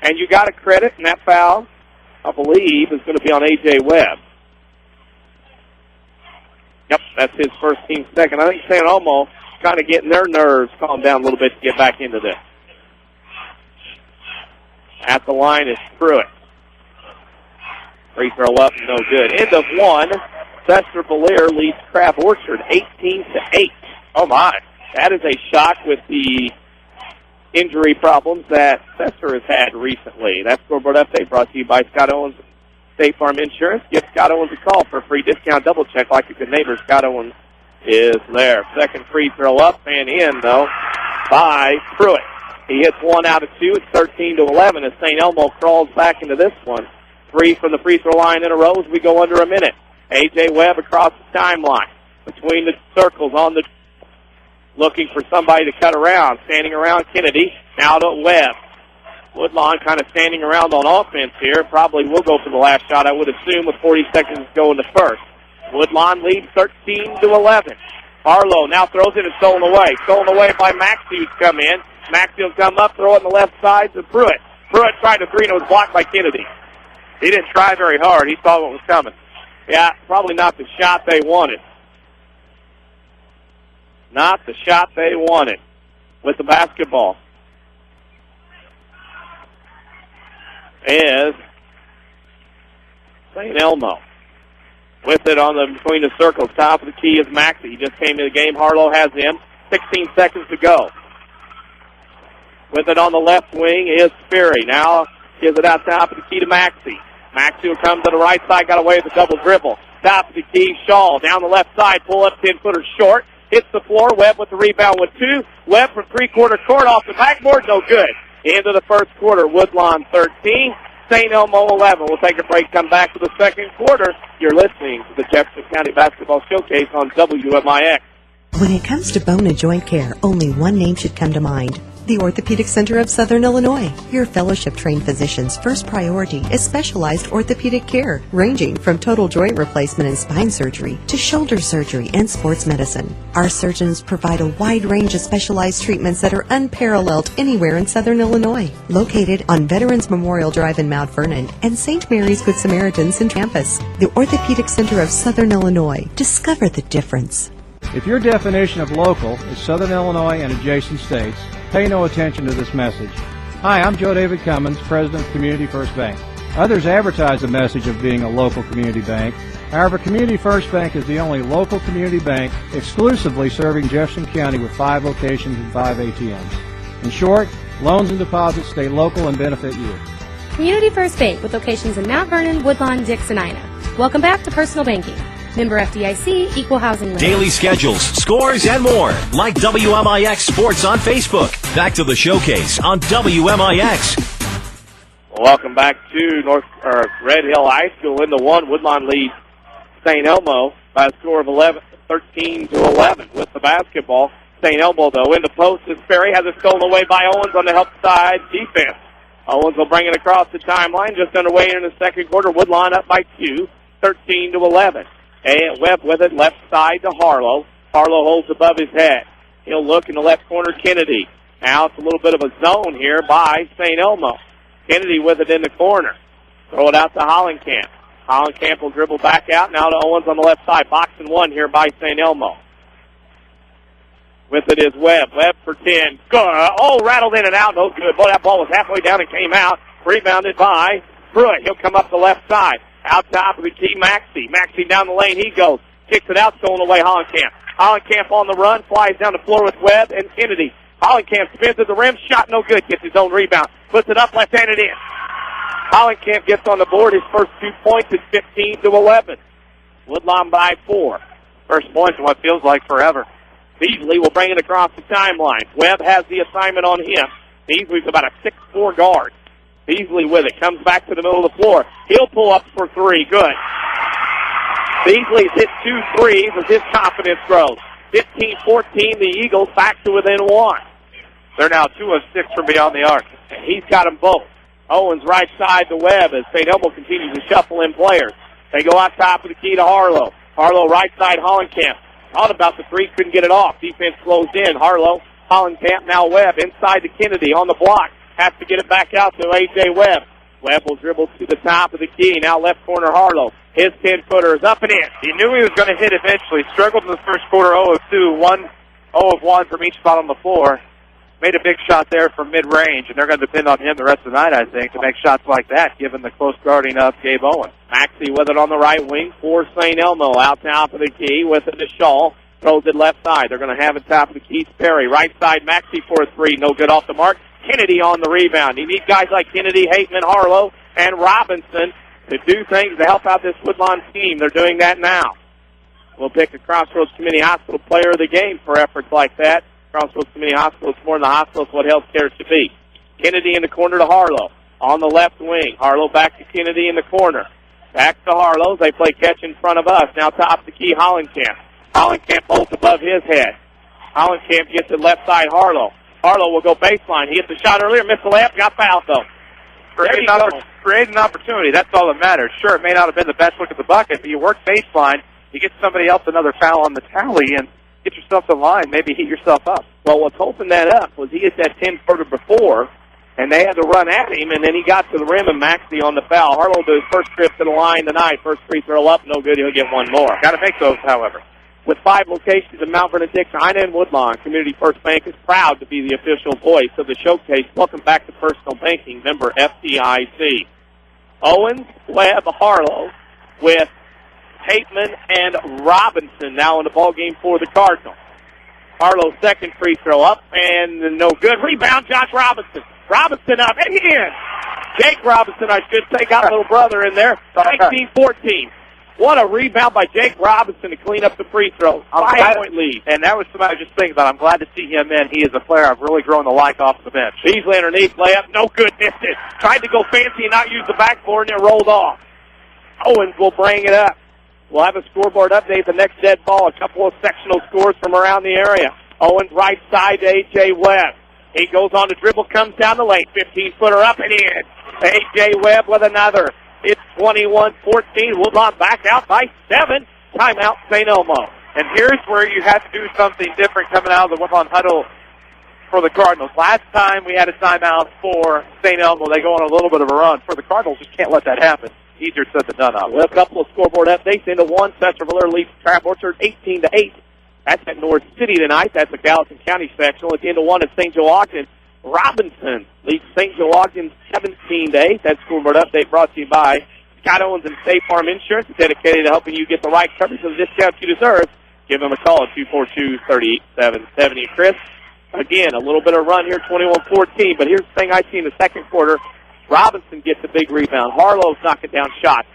And you got to credit, and that foul, I believe, is going to be on A.J. Webb. Yep, that's his first team second. I think St. Elmo kind of getting their nerves calmed down a little bit to get back into this. At the line is Pruitt. Free throw up, no good. End of one. Cesar Belair leads Craft Orchard 18-8. Oh, my. That is a shock with the injury problems that Cesar has had recently. That scoreboard update brought to you by Scott Owens State Farm Insurance. Give Scott Owens a call for a free discount double check like a good neighbor. Scott Owens is there. Second free throw up and in, though, by Pruitt. He hits 1 out of 2. It's 13-11 as St. Elmo crawls back into this one. 3 from the free throw line in a row as we go under a minute. A.J. Webb across the timeline between the circles on the looking for somebody to cut around. Standing around Kennedy. Now to Webb. Woodlawn kind of standing around on offense here. Probably will go for the last shot, I would assume, with 40 seconds to go in the first. Woodlawn leads 13-11. Harlow now throws it and stolen away. Stolen away by Maxey, who's come in. Maxey will come up, throw it on the left side to Pruitt. Pruitt tried to three and it was blocked by Kennedy. He didn't try very hard. He saw what was coming. Yeah, probably not the shot they wanted. Not the shot they wanted with the basketball. Is St. Elmo. With it on between the circles. Top of the key is Maxey. He just came to the game. Harlow has him. 16 seconds to go. With it on the left wing is Sperry. Now gives it out top of the key to Maxey. Maxey will come to the right side. Got away with the double dribble. Top of the key, Shaw. Down the left side. Pull up 10-footer short. Hits the floor. Webb with the rebound with 2. Webb from three-quarter court off the backboard. No good. Into the first quarter. Woodlawn 13. St. Elmo 11. We'll take a break, come back to the second quarter. You're listening to the Jefferson County Basketball Showcase on WMIX. When it comes to bone and joint care, only one name should come to mind. The Orthopedic Center of Southern Illinois. Your fellowship-trained physician's first priority is specialized orthopedic care, ranging from total joint replacement and spine surgery to shoulder surgery and sports medicine. Our surgeons provide a wide range of specialized treatments that are unparalleled anywhere in Southern Illinois. Located on Veterans Memorial Drive in Mount Vernon and St. Mary's Good Samaritans in Campus. The Orthopedic Center of Southern Illinois. Discover the difference. If your definition of local is Southern Illinois and adjacent states, pay no attention to this message. Hi, I'm Joe David Cummins, President of Community First Bank. Others advertise the message of being a local community bank. However, Community First Bank is the only local community bank exclusively serving Jefferson County with 5 locations and 5 ATMs. In short, loans and deposits stay local and benefit you. Community First Bank with locations in Mount Vernon, Woodlawn, Dix, and Ina. Welcome back to Personal Banking. Member FDIC, Equal Housing Lender. Daily schedules, scores, and more. Like WMIX Sports on Facebook. Back to the showcase on WMIX. Welcome back to Red Hill High School. In the 1, Woodlawn leads St. Elmo by a score of 13-11 with the basketball. St. Elmo, though, in the post as Ferry has it stolen away by Owens on the help side defense. Owens will bring it across the timeline. Just underway in the second quarter. Woodlawn up by 2, 13-11. And Webb with it, left side to Harlow. Harlow holds above his head. He'll look in the left corner, Kennedy. Now it's a little bit of a zone here by St. Elmo. Kennedy with it in the corner. Throw it out to Hollenkamp. Hollenkamp will dribble back out. Now to Owens on the left side. Box and 1 here by St. Elmo. With it is Webb. Webb for 10. Oh, rattled in and out. No good. Boy, that ball was halfway down and came out. Rebounded by Pruitt. He'll come up the left side. Out top of the key, Maxey. Maxey down the lane, he goes. Kicks it out, stolen away, Hollenkamp. Hollenkamp on the run, flies down the floor with Webb and Kennedy. Hollenkamp spins at the rim, shot no good, gets his own rebound. Puts it up, left-handed in. Hollenkamp gets on the board, his first 2 points is 15-11. Woodlawn by 4. First points in what feels like forever. Beasley will bring it across the timeline. Webb has the assignment on him. Beasley's about a 6'4" guard. Beasley with it, comes back to the middle of the floor. He'll pull up for 3. Good. Beasley's hit 2 threes as his confidence grows. 15-14, the Eagles back to within 1. They're now 2 of 6 from beyond the arc. And he's got them both. Owens right side to Webb as St. Elmo continues to shuffle in players. They go out top of the key to Harlow. Harlow right side, Hollenkamp. Thought about the 3, couldn't get it off. Defense closed in. Harlow, Hollenkamp, now Webb inside to Kennedy on the block. Has to get it back out to A.J. Webb. Webb will dribble to the top of the key. Now left corner Harlow. His 10-footer is up and in. He knew he was going to hit eventually. Struggled in the first quarter, 0 of 2. 0 of 1 from each spot on the floor. Made a big shot there from mid-range, and they're going to depend on him the rest of the night, I think, to make shots like that, given the close guarding of Gabe Owens. Maxey with it on the right wing for St. Elmo. Out top of the key with it to Shaw. Throws it left side. They're going to have it top of the key. Perry. Right side, Maxey for a 3. No good off the mark. Kennedy on the rebound. You need guys like Kennedy, Hateman, Harlow, and Robinson to do things to help out this Woodlawn team. They're doing that now. We'll pick the Crossroads Community Hospital Player of the Game for efforts like that. Crossroads Community Hospital, it's more than the hospital, it's what health care should be. Kennedy in the corner to Harlow. On the left wing. Harlow back to Kennedy in the corner. Back to Harlow. They play catch in front of us. Now top the key, Hollenkamp. Hollenkamp bolts above his head. Hollenkamp gets it left side, Harlow. Harlow will go baseline. He hit the shot earlier, missed the layup, got fouled though. Create an opportunity. That's all that matters. Sure, it may not have been the best look at the bucket, but you work baseline, you get somebody else another foul on the tally, and get yourself to the line, maybe heat yourself up. Well, what's holding that up was he hit that 10-footer before, and they had to run at him, and then he got to the rim and Maxey on the foul. Harlow did his first trip to the line tonight. First free throw up, no good. He'll get one more. Got to make those, however. With 5 locations in Mount Vernon, Dix, Ina, and Woodlawn, Community First Bank is proud to be the official voice of the showcase. Welcome back to Personal Banking, member FDIC. Owens, Webb, Harlow, with Hateman and Robinson now in the ballgame for the Cardinals. Harlow's second free throw up, and no good. Rebound, Josh Robinson. Robinson up and in. Jake Robinson, I should say, got a little brother in there. 19-14. What a rebound by Jake Robinson to clean up the free throw. 5-point lead. And that was somebody I was just thinking about. I'm glad to see him in. He is a player I've really grown to like off the bench. Beasley underneath, layup, no good, missed it. Tried to go fancy and not use the backboard, and it rolled off. Owens will bring it up. We'll have a scoreboard update, the next dead ball. A couple of sectional scores from around the area. Owens right side to A.J. Webb. He goes on to dribble, comes down the lane, 15-footer up and in. A.J. Webb with another. It's 21-14. Woodlawn back out by 7. Timeout, St. Elmo. And here's where you have to do something different coming out of the Woodlawn huddle for the Cardinals. Last time we had a timeout for St. Elmo, they go on a little bit of a run. For the Cardinals, just can't let that happen. Easier said than done, obviously. Well, a couple of scoreboard updates. Into 1, Chesterville leads Crab Orchard 18-8. That's at North City tonight. That's the Gallatin County sectional. It's into 1 at St. Joe Ogden. Robinson leads St. Joe Ogden 17-8. That scoreboard update brought to you by Scott Owens and State Farm Insurance, dedicated to helping you get the right coverage and the discounts you deserve. Give them a call at 242-3870. Chris, again, a little bit of run here, 21-14. But here's the thing I see in the second quarter. Robinson gets a big rebound. Harlow's knocking down shots.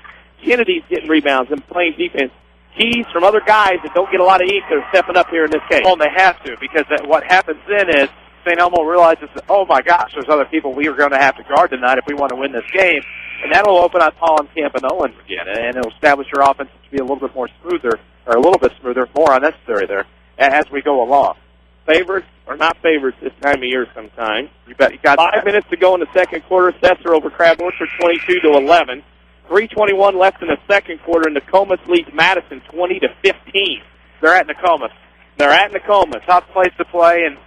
Kennedy's getting rebounds and playing defense. Keys from other guys that don't get a lot of ink, they're stepping up here in this game. Well, they have to, because what happens then is St. Elmo realizes that, oh my gosh, there's other people we are going to have to guard tonight if we want to win this game. And that'll open up Holland Camp and Owens again, and it'll establish your offense to be a little bit more smoother, or a little bit smoother, more unnecessary there as we go along. Favorites or not favorites this time of year sometimes. You bet. You got 5 minutes to go in the second quarter. Setzer over Crab Orchard 22-11. 3:21 left in the second quarter, and Nokomis leads Madison 20-15. They're at Nokomis. Tough place to play, and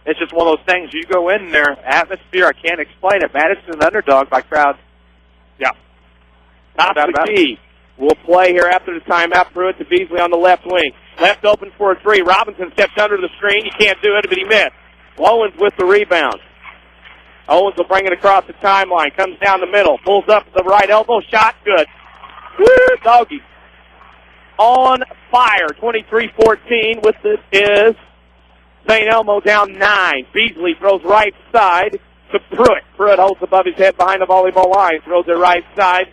it's just one of those things. You go in there, atmosphere, I can't explain it. Madison's an underdog by crowd. Yeah. Top of the key. We'll play here after the timeout. Pruitt to Beasley on the left wing. Left open for a three. Robinson steps under the screen. He can't do it, but he missed. Owens with the rebound. Owens will bring it across the timeline. Comes down the middle. Pulls up the right elbow. Shot. Good. Woo, doggy. On fire. 23-14 with this is St. Elmo down 9. Beasley throws right side to Pruitt. Pruitt holds above his head behind the volleyball line. Throws it right side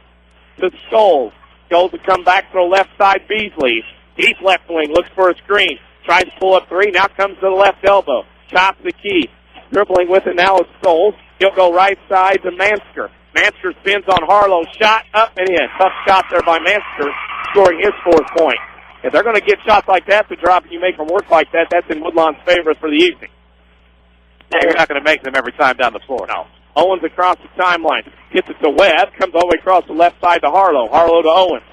to Scholes. Scholes will come back, throw left side. Beasley. Deep left wing. Looks for a screen. Tries to pull up three. Now comes to the left elbow. Chops the key. Dribbling with it now is Scholes. He'll go right side to Mansker. Mansker spins on Harlow. Shot up and in. Tough shot there by Mansker, scoring his 4th point. If they're going to get shots like that to drop and you make them work like that, that's in Woodlawn's favor for the evening. You're not going to make them every time down the floor. No. Owens across the timeline. Gets it to Webb. Comes all the way across the left side to Harlow. Harlow to Owens.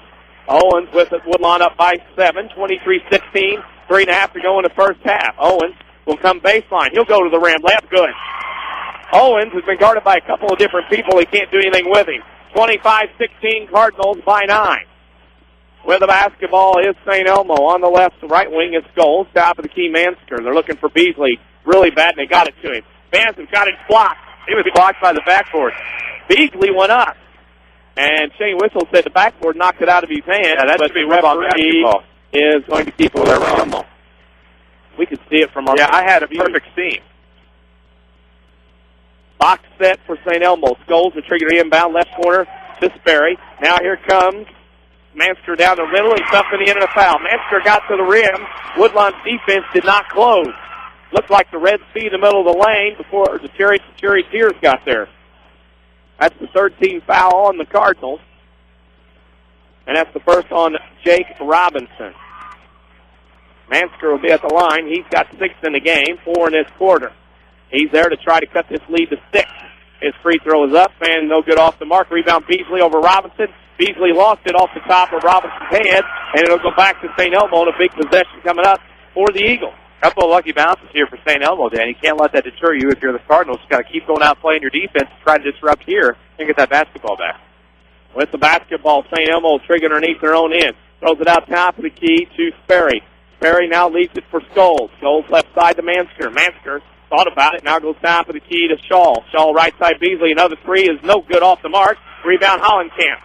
Owens with it. Woodlawn up by 7. 23-16. 3.5 to go in the first half. Owens will come baseline. He'll go to the rim. Layup good. Owens has been guarded by a couple of different people. He can't do anything with him. 25-16 Cardinals by 9. With the basketball is St. Elmo. On the left, the right wing is Scholes. Top of the key, Mansker. They're looking for Beasley really bad, and they got it to him. Vanson got it blocked. He was blocked by the backboard. Beasley went up. And Shane Whistle said the backboard knocked it out of his hand. Yeah, that should be referee is going to keep it with Elmo. We could see it from our I had a perfect seam. Box set for St. Elmo. Scholes will trigger the inbound left corner to Sperry. Now here comes Mansker down the middle. He's up in the end of the foul. Mansker got to the rim. Woodlawn's defense did not close. Looked like the Red Sea in the middle of the lane before the Cherry Tears got there. That's the 13th foul on the Cardinals. And that's the first on Jake Robinson. Mansker will be at the line. He's got 6 in the game, 4 in this quarter. He's there to try to cut this lead to 6. His free throw is up and no good off the mark. Rebound Beasley over Robinson. Beasley lost it off the top of Robinson's head, and it'll go back to St. Elmo and a big possession coming up for the Eagles. Couple of lucky bounces here for St. Elmo, Dan. You can't let that deter you if you're the Cardinals. You've got to keep going out playing your defense, try to disrupt here, and get that basketball back. With the basketball, St. Elmo triggered underneath their own end. Throws it out top of the key to Sperry. Sperry now leads it for Scholes. Scholes left side to Mansker. Mansker thought about it. Now goes top of the key to Shaw. Shaw right side Beasley. Another three is no good off the mark. Rebound Hollenkamp.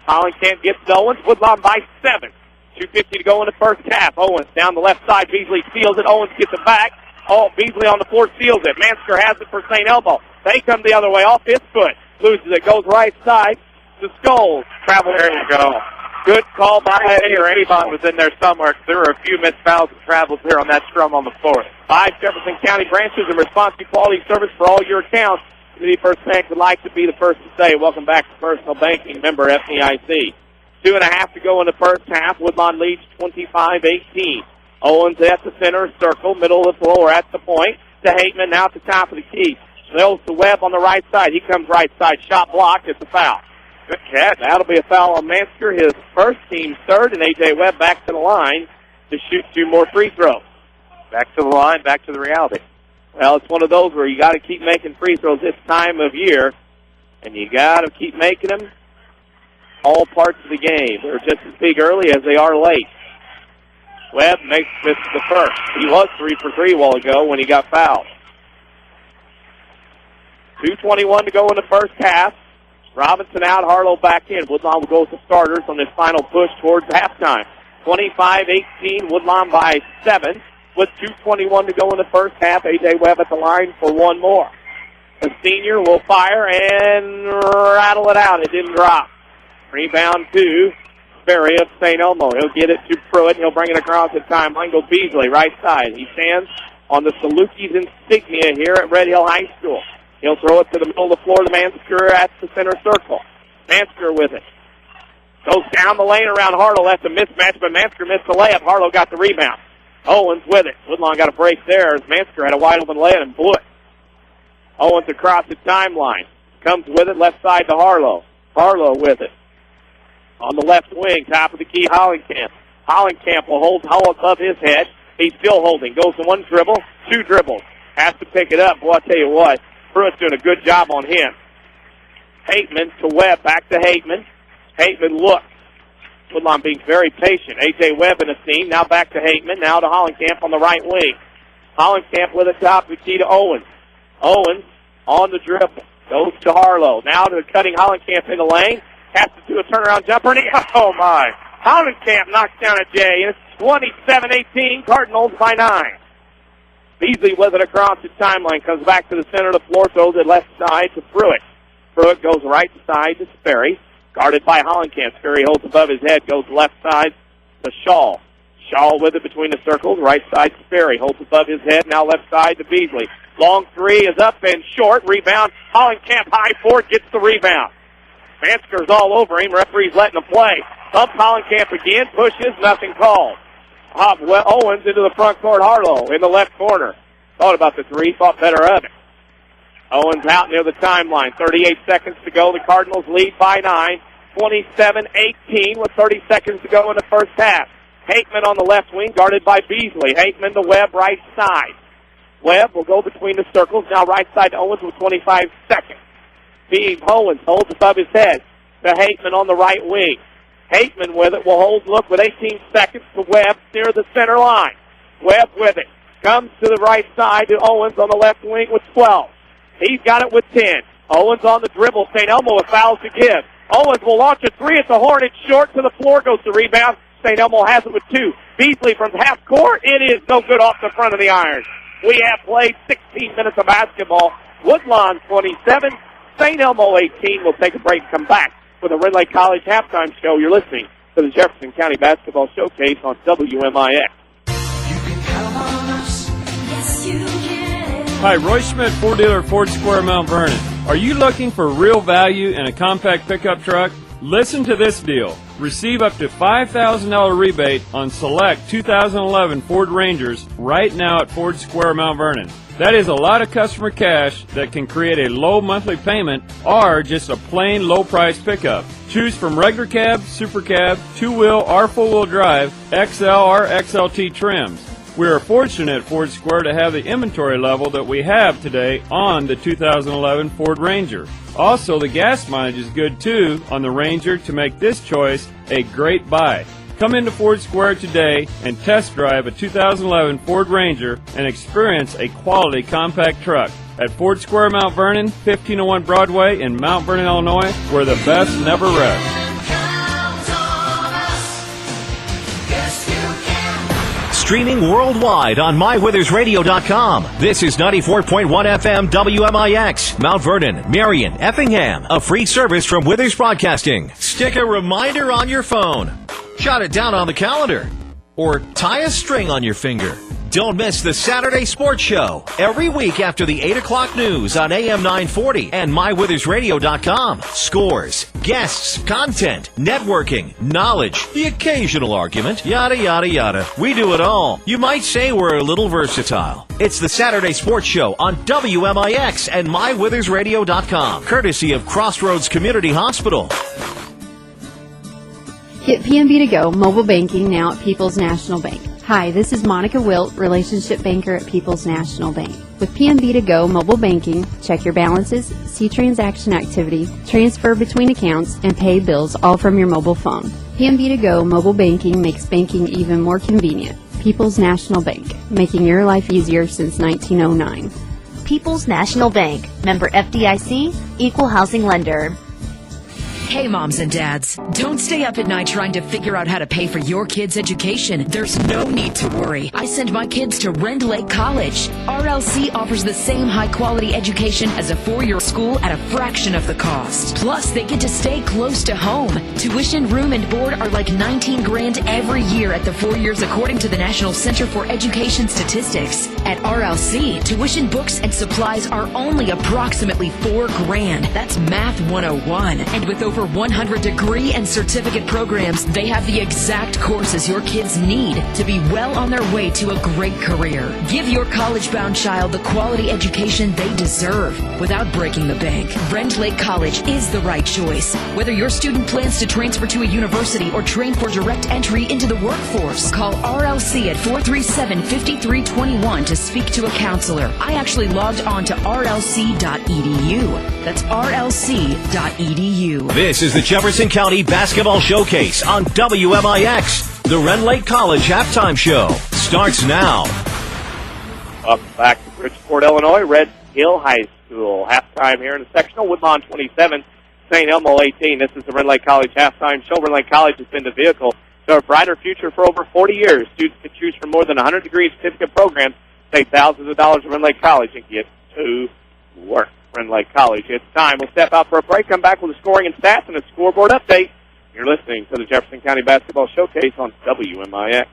Hollenkamp gets Owens. Woodlawn by 7. 2:50 to go in the first half. Owens down the left side. Beasley steals it. Owens gets it back. Oh, Beasley on the floor steals it. Mansker has it for St. Elmo. They come the other way off his foot. Loses it. Goes right side to Scholes. There you go. Good call by Avon was in there somewhere. There were a few missed fouls and travels here on that scrum on the floor. 5 Jefferson County branches and responsive quality service for all your accounts. Community First Bank would like to be the first to say, welcome back to Personal Banking, member FDIC. 2.5 to go in the first half. Woodlawn leads 25-18. Owens at the center circle, middle of the floor at the point. to Hateman, now at the top of the key. Throws to Webb on the right side. He comes right side. Shot blocked. It's a foul. Good catch. That'll be a foul on Mansker, his first, team third, and A.J. Webb back to the line to shoot 2 more free throws. Back to the line, back to the reality. Well, it's one of those where you got to keep making free throws this time of year, and you got to keep making them all parts of the game. They're just as big early as they are late. Webb makes this the first. He was 3 for 3 a while ago when he got fouled. 2:21 to go in the first half. Robinson out, Harlow back in. Woodlawn will go with the starters on this final push towards halftime. 25-18, Woodlawn by 7. With 2:21 to go in the first half, A.J. Webb at the line for one more. The senior will fire and rattle it out. It didn't drop. Rebound to Sperry of St. Elmo. He'll get it to Pruitt. He'll bring it across the timeline. Go Beasley, right side. He stands on the Salukis insignia here at Red Hill High School. He'll throw it to the middle of the floor to Mansker at the center circle. Mansker with it. Goes down the lane around Harlow. That's a mismatch, but Mansker missed the layup. Harlow got the rebound. Owens with it. Woodlawn got a break there as Mansker had a wide open layup and blew it. Owens across the timeline. Comes with it left side to Harlow. Harlow with it. On the left wing, top of the key, Hollenkamp. Hollenkamp will hold Hull above his head. He's still holding. Goes to 1 dribble, 2 dribbles. Has to pick it up. Boy, I'll tell you what. Pruitt's doing a good job on him. Hateman to Webb, back to Hateman. Hateman looks. Woodlawn being very patient. A.J. Webb in the seam, now back to Hateman, now to Hollenkamp on the right wing. Hollenkamp with a top of the key to Owens. Owens on the dribble, goes to Harlow. Now to cutting Hollenkamp in the lane. Has to do a turnaround jumper, and oh my. Hollenkamp knocks down a J, and it's 27-18, Cardinals by 9. Beasley with it across the timeline, comes back to the center of the floor, throws it left side to Pruitt. Pruitt goes right side to Sperry, guarded by Hollenkamp. Sperry holds above his head, goes left side to Shaw. Shaw with it between the circles, right side to Sperry, holds above his head, now left side to Beasley. Long 3 is up and short, rebound. Hollenkamp high forward, gets the rebound. Mansker's all over him, referee's letting him play. Up Hollenkamp again, pushes, nothing called. Owens into the front court, Harlow in the left corner. Thought about the 3, thought better of it. Owens out near the timeline. 38 seconds to go. The Cardinals lead by 9. 27-18 with 30 seconds to go in the first half. Hateman on the left wing, guarded by Beasley. Hateman to Webb, right side. Webb will go between the circles. Now right side to Owens with 25 seconds. Owens holds above his head to Hateman on the right wing. Hateman with it will hold, look, with 18 seconds to Webb near the center line. Webb with it. Comes to the right side to Owens on the left wing with 12. He's got it with 10. Owens on the dribble. St. Elmo with fouls to give. Owens will launch a 3 at the horn. It's short to the floor. Goes to rebound. St. Elmo has it with 2. Beasley from half court. It is no good off the front of the iron. We have played 16 minutes of basketball. Woodlawn 27. St. Elmo 18. We'll take a break and come back with a Red Lake College halftime show. You're listening to the Jefferson County Basketball Showcase on WMIX. Hi, Roy Schmidt, Ford dealer at Ford Square, Mount Vernon. Are you looking for real value in a compact pickup truck? Listen to this deal. Receive up to $5,000 rebate on select 2011 Ford Rangers right now at Ford Square, Mount Vernon. That is a lot of customer cash that can create a low monthly payment or just a plain low price pickup. Choose from regular cab, super cab, 2-wheel or 4-wheel drive, XL or XLT trims. We are fortunate at Ford Square to have the inventory level that we have today on the 2011 Ford Ranger. Also, the gas mileage is good too on the Ranger to make this choice a great buy. Come into Ford Square today and test drive a 2011 Ford Ranger and experience a quality compact truck at Ford Square, Mount Vernon, 1501 Broadway in Mount Vernon, Illinois, where the best never rests. Streaming worldwide on MyWeathersRadio.com. This is 94.1 FM WMIX, Mount Vernon, Marion, Effingham. A free service from Withers Broadcasting. Stick a reminder on your phone. Jot it down on the calendar. Or tie a string on your finger. Don't miss the Saturday Sports Show every week after the 8 o'clock news on AM 940 and MyWithersRadio.com. Scores, guests, content, networking, knowledge, the occasional argument, yada, yada, yada. We do it all. You might say we're a little versatile. It's the Saturday Sports Show on WMIX and MyWithersRadio.com, courtesy of Crossroads Community Hospital. Get PNB to go mobile banking now at People's National Bank. Hi, this is Monica Wilt, relationship banker at People's National Bank. With PNB to go mobile banking, check your balances, see transaction activity, transfer between accounts, and pay bills all from your mobile phone. PNB to go mobile banking makes banking even more convenient. People's National Bank, making your life easier since 1909. People's National Bank, member FDIC, equal housing lender. Hey, moms and dads, don't stay up at night trying to figure out how to pay for your kids' education. There's no need to worry. I send my kids to Rend Lake College. RLC offers the same high-quality education as a four-year school at a fraction of the cost. Plus, they get to stay close to home. Tuition, room, and board are like $19,000 every year at the 4 years, according to the National Center for Education Statistics. At RLC, tuition, books, and supplies are only approximately $4,000. That's Math 101. And with over 100 degree and certificate programs, they have the exact courses your kids need to be well on their way to a great career. Give your college-bound child the quality education they deserve without breaking the bank. Rend Lake College is the right choice. Whether your student plans to transfer to a university or train for direct entry into the workforce, call RLC at 437-5321 to speak to a counselor. I actually logged on to rlc.edu. That's rlc.edu. This is the Jefferson County Basketball Showcase on WMIX. The Rend Lake College Halftime Show starts now. Welcome back to Bridgeport, Illinois, Red Hill High School. Halftime here in the sectional. Woodlawn 27, St. Elmo 18. This is the Rend Lake College Halftime Show. Rend Lake College has been the vehicle to a brighter future for over 40 years. Students can choose from more than 100 degree certificate programs, save thousands of dollars at Rend Lake College, and get to work. Rend Lake College. It's time. We'll step out for a break, come back with a scoring and stats and a scoreboard update. You're listening to the Jefferson County Basketball Showcase on WMIX.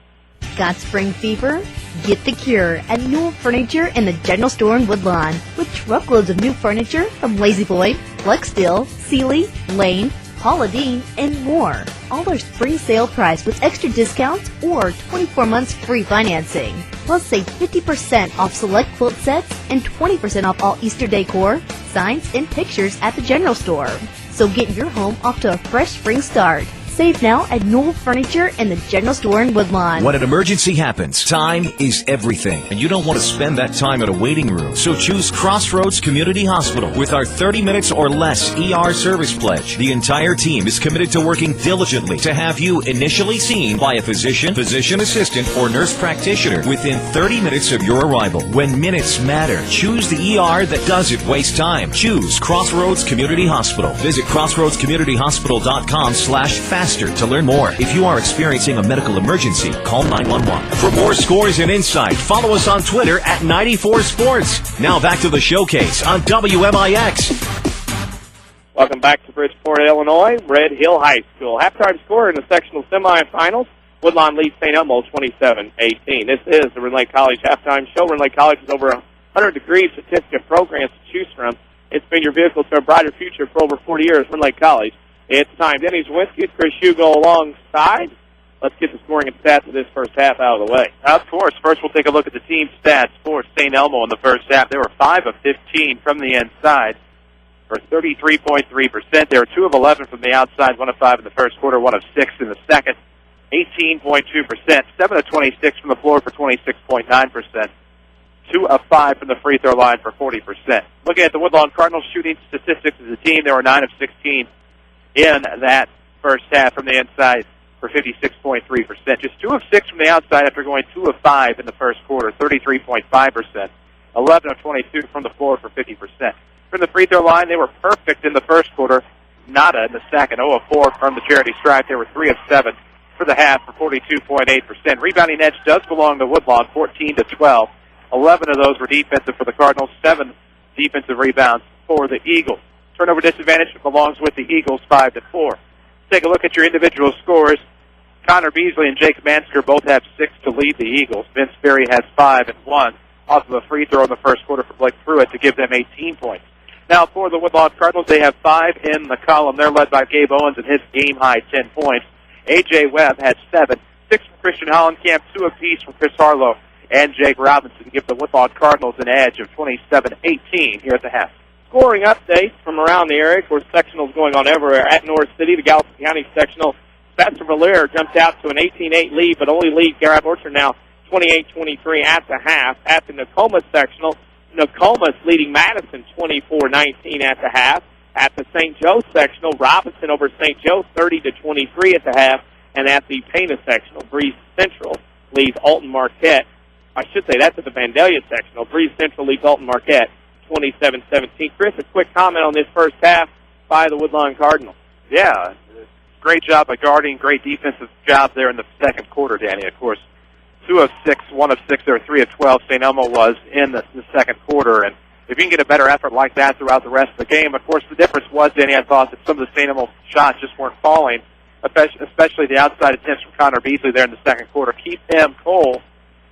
Got spring fever? Get the cure at Newell Furniture in the General Store in Woodlawn with truckloads of new furniture from Lazy Boy, Flexsteel, Sealy, Lane, Paula Deen, and more. All our spring sale price with extra discounts or 24 months free financing. Plus, save 50% off select quilt sets and 20% off all Easter decor, signs, and pictures at the General Store. So get your home off to a fresh spring start. Save now at Newell Furniture and the General Store in Woodlawn. When an emergency happens, time is everything, and you don't want to spend that time at a waiting room. So choose Crossroads Community Hospital with our 30 minutes or less ER service pledge. The entire team is committed to working diligently to have you initially seen by a physician, physician assistant, or nurse practitioner within 30 minutes of your arrival. When minutes matter, choose the ER that doesn't waste time. Choose Crossroads Community Hospital. Visit crossroadscommunityhospital.com/fast to learn more. If you are experiencing a medical emergency, call 911. For more scores and insight, follow us on Twitter at 94 Sports. Now back to the showcase on WMIX. Welcome back to Bridgeport, Illinois, Red Hill High School. Halftime score in the sectional semifinals. Woodlawn leads St. Elmo 27-18. This is the Rend Lake College Halftime Show. Rend Lake College has over 100 degree certificate programs to choose from. It's been your vehicle to a brighter future for over 40 years. Rend Lake College. It's time. Denny Czerwinski, Chris Hugo alongside. Let's get the scoring and stats of this first half out of the way. Of course. First, we'll take a look at the team stats for St. Elmo in the first half. They were 5 of 15 from the inside for 33.3%. They were 2 of 11 from the outside, 1 of 5 in the first quarter, 1 of 6 in the second, 18.2%. 7 of 26 from the floor for 26.9%. 2 of 5 from the free throw line for 40%. Looking at the Woodlawn Cardinals shooting statistics as a team, they were 9 of 16 in that first half from the inside for 56.3%. Just 2 of 6 from the outside after going 2 of 5 in the first quarter, 33.5%. 11 of 22 from the floor for 50%. From the free throw line, they were perfect in the first quarter, nada in the second. 0 of 4 from the charity stripe. They were 3 of 7 for the half for 42.8%. Rebounding edge does belong to Woodlawn, 14-12. 11 of those were defensive for the Cardinals, 7 defensive rebounds for the Eagles. Turnover disadvantage belongs with the Eagles, 5-4. Take a look at your individual scores Connor Beasley and Jake Mansker both have 6 to lead the Eagles. Vince Berry has 5 and 1. Also a free throw in the first quarter for Blake Pruitt to give them 18 points. Now for the Woodlawn Cardinals, they have 5 in the column. They're led by Gabe Owens and his game-high 10 points. A.J. Webb has 7, 6 from Christian Hollenkamp, 2 apiece from Chris Harlow and Jake Robinson to give the Woodlawn Cardinals an edge of 27-18 here at the half. Scoring updates from around the area. Of course, sectionals going on everywhere. At North City, the Gallatin County sectional, Spencer Valera jumped out to an 18-8 lead, but only lead Garrett Orchard now 28-23 at the half. At the Nokomis sectional, Nokomis leading Madison 24-19 at the half. At the St. Joe sectional, Robinson over St. Joe 30-23 at the half. And at the Pana sectional, Breeze Central leads Alton Marquette. I should say that's at the Vandalia sectional. Breeze Central leads Alton Marquette 27-17. Chris, a quick comment on this first half by the Woodlawn Cardinals. Yeah, great job by guarding, great defensive job there in the second quarter, Danny. Of course, 2 of 6, 1 of 6, or 3 of 12, St. Elmo was in the second quarter. And if you can get a better effort like that throughout the rest of the game, of course, the difference was, Danny, I thought that some of the St. Elmo shots just weren't falling, especially the outside attempts from Connor Beasley there in the second quarter. Keep him cold,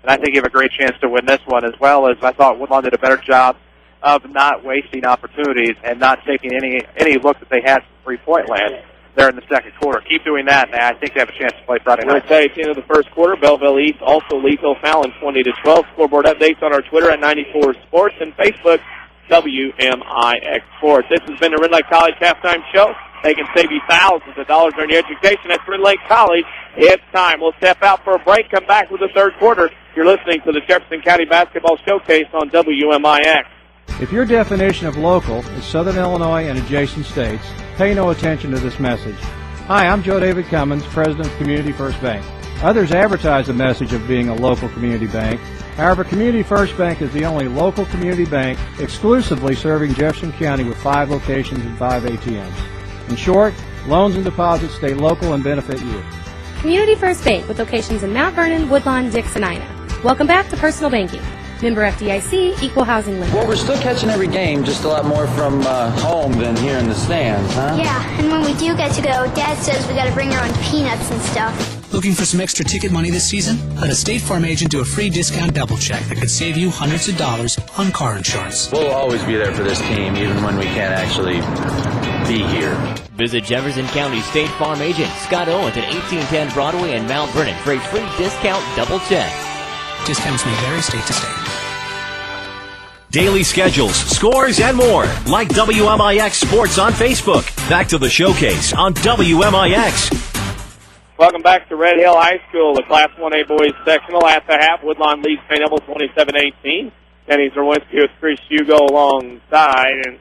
and I think you have a great chance to win this one, as well as I thought Woodlawn did a better job of not wasting opportunities and not taking any look that they had from three-point land there in the second quarter. Keep doing that, and I think they have a chance to play Friday night. We'll say at the end of the first quarter, Belleville East also leads O'Fallon 20-12. Scoreboard updates on our Twitter at 94 Sports and Facebook, WMIX Sports. This has been the Red Lake College Halftime Show. They can save you thousands of dollars on your education. That's Red Lake College. It's time. We'll step out for a break, come back with the third quarter. You're listening to the Jefferson County Basketball Showcase on WMIX. If your definition of local is Southern Illinois and adjacent states, pay no attention to this message. Hi, I'm Joe David Cummins, President of Community First Bank. Others advertise the message of being a local community bank. However, Community First Bank is the only local community bank exclusively serving Jefferson County with 5 locations and 5 ATMs. In short, loans and deposits stay local and benefit you. Community First Bank with locations in Mount Vernon, Woodlawn, Dix, and Ina. Welcome back to Personal Banking. Member FDIC, Equal Housing Lender. Well, we're still catching every game, just a lot more from home than here in the stands, huh? Yeah, and when we do get to go, Dad says we gotta bring our own peanuts and stuff. Looking for some extra ticket money this season? Let a State Farm agent do a free discount double check that could save you hundreds of dollars on car insurance. We'll always be there for this team, even when we can't actually be here. Visit Jefferson County State Farm agent Scott Owens at 1810 Broadway in Mount Vernon for a free discount double check. Discounts may vary state to state. Daily schedules, scores, and more. Like WMIX Sports on Facebook. Back to the showcase on WMIX. Welcome back to Red Hill High School, the Class 1A boys sectional. At the half, Woodlawn leads St. Elmo 27-18. Kenny Czerwinski with Chris Hugo alongside. And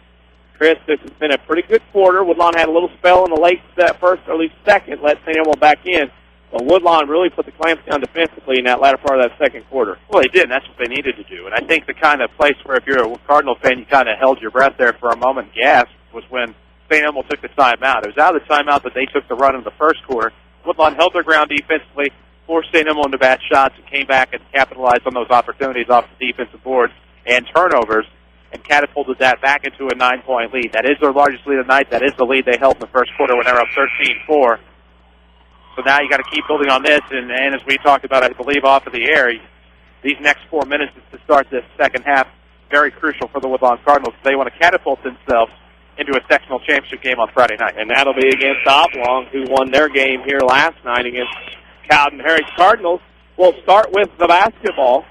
Chris, this has been a pretty good quarter. Woodlawn had a little spell in the late first, or at least second, let St. Elmo back in. But Woodlawn really put the clamps down defensively in that latter part of that second quarter. Well, they did, and that's what they needed to do. And I think the kind of place where if you're a Cardinal fan, you kind of held your breath there for a moment and gasped was when St. Elmo took the timeout. It was out of the timeout that they took the run in the first quarter. Woodlawn held their ground defensively, forced St. Elmo into bad shots, and came back and capitalized on those opportunities off the defensive boards and turnovers and catapulted that back into a 9-point lead. That is their largest lead of the night. That is the lead they held in the first quarter when they were up 13-4. So now you got to keep building on this, and as we talked about, I believe, off of the air, these next 4 minutes to start this second half, very crucial for the Woodlawn Cardinals. They want to catapult themselves into a sectional championship game on Friday night. And that'll be against Oblong, who won their game here last night against Cowden Harris Cardinals. We'll start with the basketball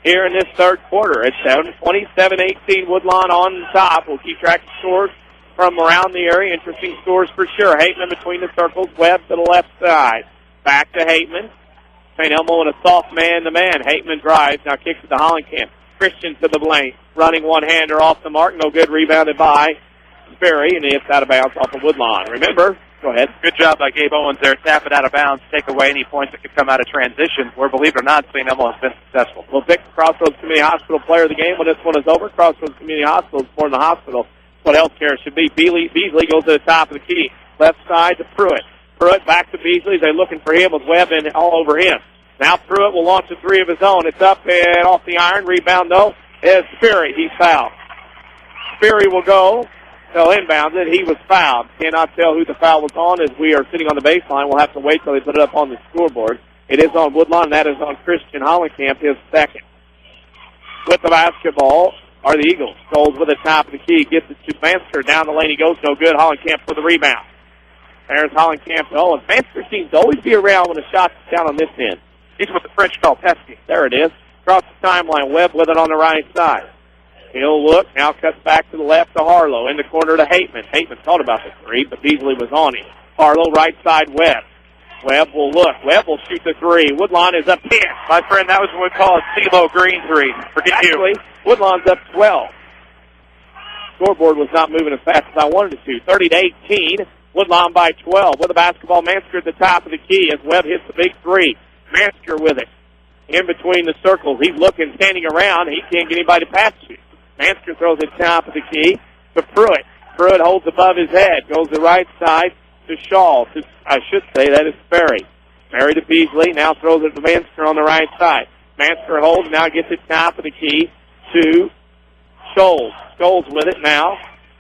here in this third quarter. It's 27-18 Woodlawn on top. We'll keep track of scores from around the area. Interesting scores for sure. Hateman between the circles. Webb to the left side. Back to Hateman. St. Elmo in a soft man-to-man. Hateman drives. Now kicks it to Hollenkamp. Christian to the lane. Running one-hander off the mark. No good. Rebounded by Sperry. And it's out of bounds off of Woodlawn. Remember, go ahead. Good job by Gabe Owens there. Tap it out of bounds. Take away any points that could come out of transition. Where, believe it or not, St. Elmo has been successful. We'll pick the Crossroads Community Hospital player of the game when this one is over. Crossroads Community Hospital is more than the hospital. What healthcare should be. Beasley goes to the top of the key. Left side to Pruitt. Pruitt back to Beasley. They're looking for him with Webb and all over him. Now Pruitt will launch a three of his own. It's up and off the iron. Rebound, though, is Sperry. He's fouled. Sperry will go He'll inbound it. He was fouled. Cannot tell who the foul was on as we are sitting on the baseline. We'll have to wait till they put it up on the scoreboard. It is on Woodlawn, and that is on Christian Hollenkamp, his second. With the basketball are the Eagles. Scholes with the top of the key. Gets it to Manster. Down the lane he goes. No good. Hollenkamp for the rebound. There's Hollenkamp to Owens. Manster seems to always be around when the shot's down on this end. He's what the French call pesky. There it is. Across the timeline. Webb with it on the right side. He'll look. Now cuts back to the left to Harlow. In the corner to Hateman. Hateman thought about the three, but Beasley was on him. Harlow right side Webb. Webb will look. Webb will shoot the three. Woodlawn is up 10. My friend, that was what we call a CeeLo Green three. Forget you. Woodlawn's up 12. Scoreboard was not moving as fast as I wanted it to. 30-18. Woodlawn by 12. With the basketball, Mansker at the top of the key as Webb hits the big three. Mansker with it. In between the circles. He's looking, standing around. He can't get anybody to pass to. Mansker throws it top of the key to Pruitt. Pruitt holds above his head. Goes the right side to Shaw. I should say that is Sperry. Sperry to Beasley. Now throws it to Mansker on the right side. Mansker holds. Now gets it top of the key to Scholes. Scholes with it now.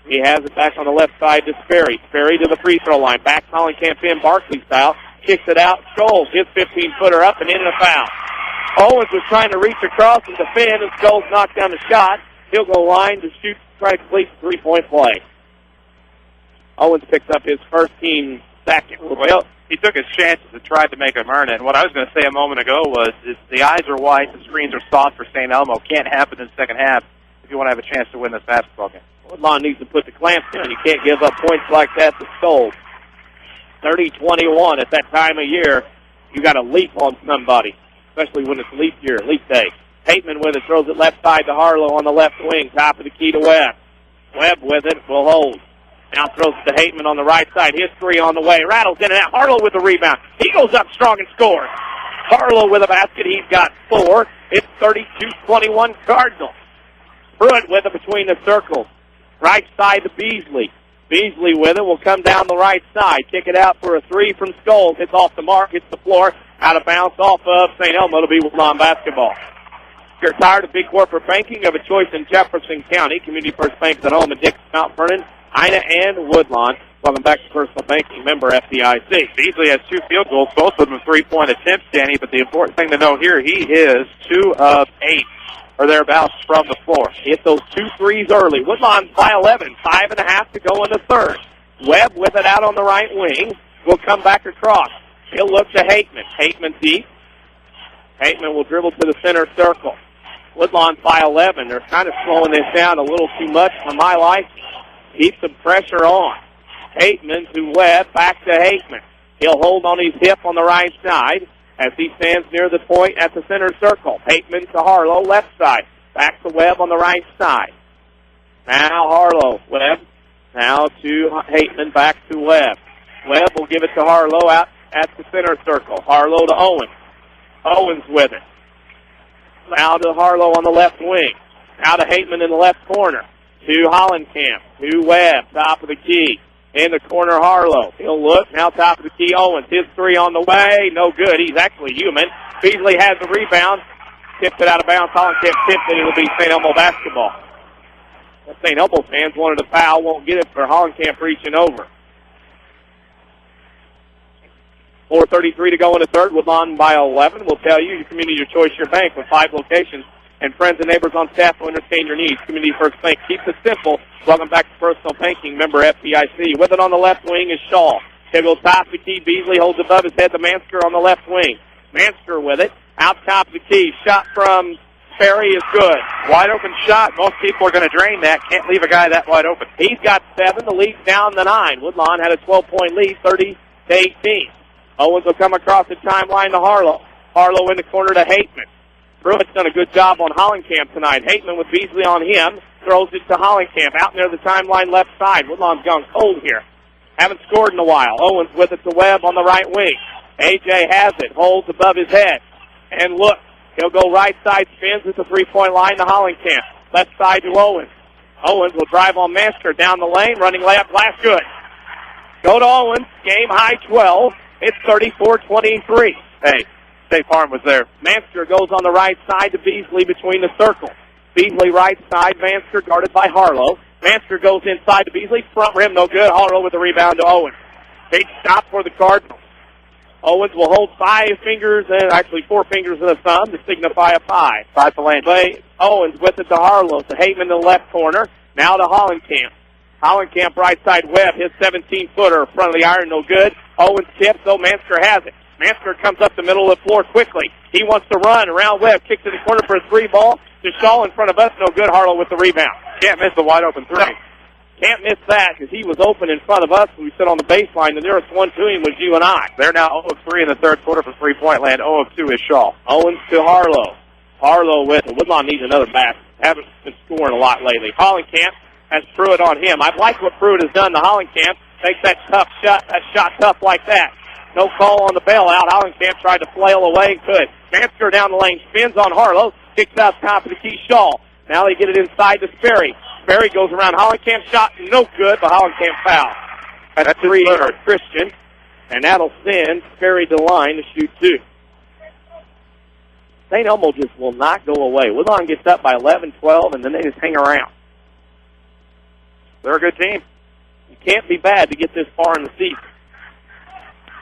He has it back on the left side to Sperry. Sperry to the free throw line. Back Hollenkamp in Barkley style. Kicks it out. Scholes hits 15-footer up and in a foul. Owens was trying to reach across and defend, and Scholes knocked down the shot. He'll go line to shoot, try to complete the three-point play. Owens picks up his first team second. Well, he took his chances and tried to make them earn it. And what I was going to say a moment ago was the eyes are white, the screens are soft for St. Elmo. Can't happen in the second half if you want to have a chance to win this basketball game. Woodlawn needs to put the clamps down. You can't give up points like that to Scholes. 30-21 at that time of year. You got to leap on somebody, especially when it's leap year, leap day. Hateman with it, throws it left side to Harlow on the left wing, top of the key to Webb. Webb with it, will hold. Now throws it to Hateman on the right side. His three on the way. Rattles in and out. Harlow with the rebound. He goes up strong and scores. Harlow with a basket. He's got 4. It's 32-21 Cardinals. Pruitt with it between the circles. Right side to Beasley. Beasley with it will come down the right side. Kick it out for a three from Scholes. It's off the mark. Hits the floor. Out of bounds off of St. Elmo to be Woodlawn basketball. If you're tired of big corporate banking, of a choice in Jefferson County. Community First Bank's at home in Dixon, Mount Vernon, Ina, and Woodlawn. Welcome back to Personal Banking, member FDIC. Beasley has 2 field goals, both of them 3-point attempts, Danny, but the important thing to note here, he is 2 of 8 or thereabouts from the floor. Hit those 2 threes early. Woodlawn by 11, 5.5 to go in the third. Webb with it out on the right wing. Will come back across. He'll look to Hateman. Hateman deep. Hateman will dribble to the center circle. Woodlawn by 11. They're kind of slowing this down a little too much for my liking. Keep some pressure on. Hateman to Webb, back to Hateman. He'll hold on his hip on the right side as he stands near the point at the center circle. Hateman to Harlow, left side. Back to Webb on the right side. Now Harlow, Webb. Now to Hateman, back to Webb. Webb will give it to Harlow out at the center circle. Harlow to Owens. Owens with it. Now to Harlow on the left wing. Now to Hateman in the left corner. To Hollenkamp. To Webb, top of the key. In the corner, Harlow. He'll look. Now top of the key, Owens. His three on the way. No good. He's actually human. Beasley has the rebound. Tips it out of bounds. Hollenkamp tips it. It'll be St. Elmo basketball. The St. Elmo fans wanted a foul. Won't get it for Hollenkamp reaching over. 4:33 to go in the third. Woodlawn by 11. We'll tell you, your community, your choice, your bank with 5 locations and friends and neighbors on staff will understand your needs. Community First Bank keeps it simple. Welcome back to Personal Banking, member FDIC. With it on the left wing is Shaw. He'll go top of the key. Beasley holds above his head to Mansker on the left wing. Mansker with it. Out top of the key. Shot from Sperry is good. Wide open shot. Most people are going to drain that. Can't leave a guy that wide open. He's got 7. The lead's down to 9. Woodlawn had a 12-point lead, 30-18. Owens will come across the timeline to Harlow. Harlow in the corner to Hateman. Pruitt's done a good job on Hollenkamp tonight. Hateman with Beasley on him. Throws it to Hollenkamp. Out near the timeline left side. Woodlawn's gone cold here. Haven't scored in a while. Owens with it to Webb on the right wing. A.J. has it. Holds above his head. And look. He'll go right side. Spins at the three-point line to Hollenkamp. Left side to Owens. Owens will drive on Mansker down the lane. Running layup. Glass good. Go to Owens. Game high 12. It's 34-23. Hey, State Farm was there. Mansker goes on the right side to Beasley between the circles. Beasley right side. Mansker guarded by Harlow. Mansker goes inside to Beasley. Front rim, no good. Harlow with the rebound to Owens. Big stop for the Cardinals. Owens will hold 5 fingers, and actually 4 fingers of the thumb to signify a 5. 5 to Landry. Owens with it to Harlow. To Heyman in the left corner. Now to Hollenkamp. Hollenkamp right side Webb. His 17-footer. Front of the iron, no good. Owens tips, though Mansker has it. Mansker comes up the middle of the floor quickly. He wants to run around Webb. Kicks to the corner for a 3 ball. To Shaw in front of us, no good. Harlow with the rebound. Can't miss the wide open 3. No. Can't miss that because he was open in front of us when we sit on the baseline. The nearest one to him was you and I. They're now 0 of 3 in the third quarter for three-point land. 0 of 2 is Shaw. Owens to Harlow. Harlow with it. Woodlawn needs another basket. Haven't been scoring a lot lately. Hollenkamp has Pruitt on him. I like what Pruitt has done to Hollenkamp. Takes that tough shot, tough like that. No call on the bailout. Hollenkamp tried to flail away and could. Mansker down the lane, spins on Harlow, kicks out top of the key. Shaw. Now they get it inside to Sperry. Sperry goes around Hollenkamp, shot no good, but Hollenkamp foul. That's 3 for Christian, and that'll send Sperry to the line to shoot 2. St. Elmo just will not go away. Woodlawn gets up by 11, 12, and then they just hang around. They're a good team. You can't be bad to get this far in the season.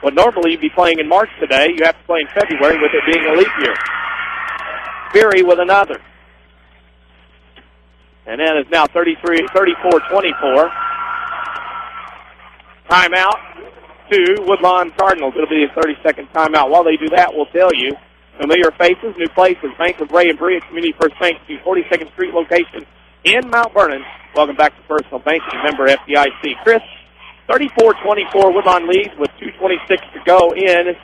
What normally you'd be playing in March today, you have to play in February with it being a leap year. Sperry with another. And then it's now 34-24. Timeout to Woodlawn Cardinals. It'll be a 30-second timeout. While they do that, we'll tell you familiar faces, new places. Bank with Ray and Bree at Community First Bank, 42nd Street location in Mount Vernon. Welcome back to Personal Banking, member FDIC. Chris, 34-24, Woodlawn leads with 2:26 to go in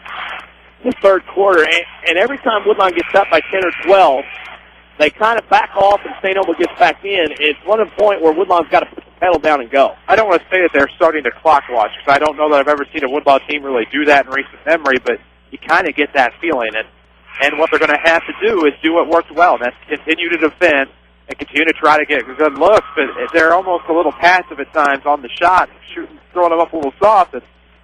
the third quarter. And every time Woodlawn gets up by 10 or 12, they kind of back off and St. Elmo gets back in. It's one of the point where Woodlawn's got to put the pedal down and go. I don't want to say that they're starting to clock watch, because I don't know that I've ever seen a Woodlawn team really do that in recent memory, but you kind of get that feeling. And what they're going to have to do is do what worked well, and that's continue to defend and continue to try to get good looks, but they're almost a little passive at times on the shot, shooting, throwing them up a little soft.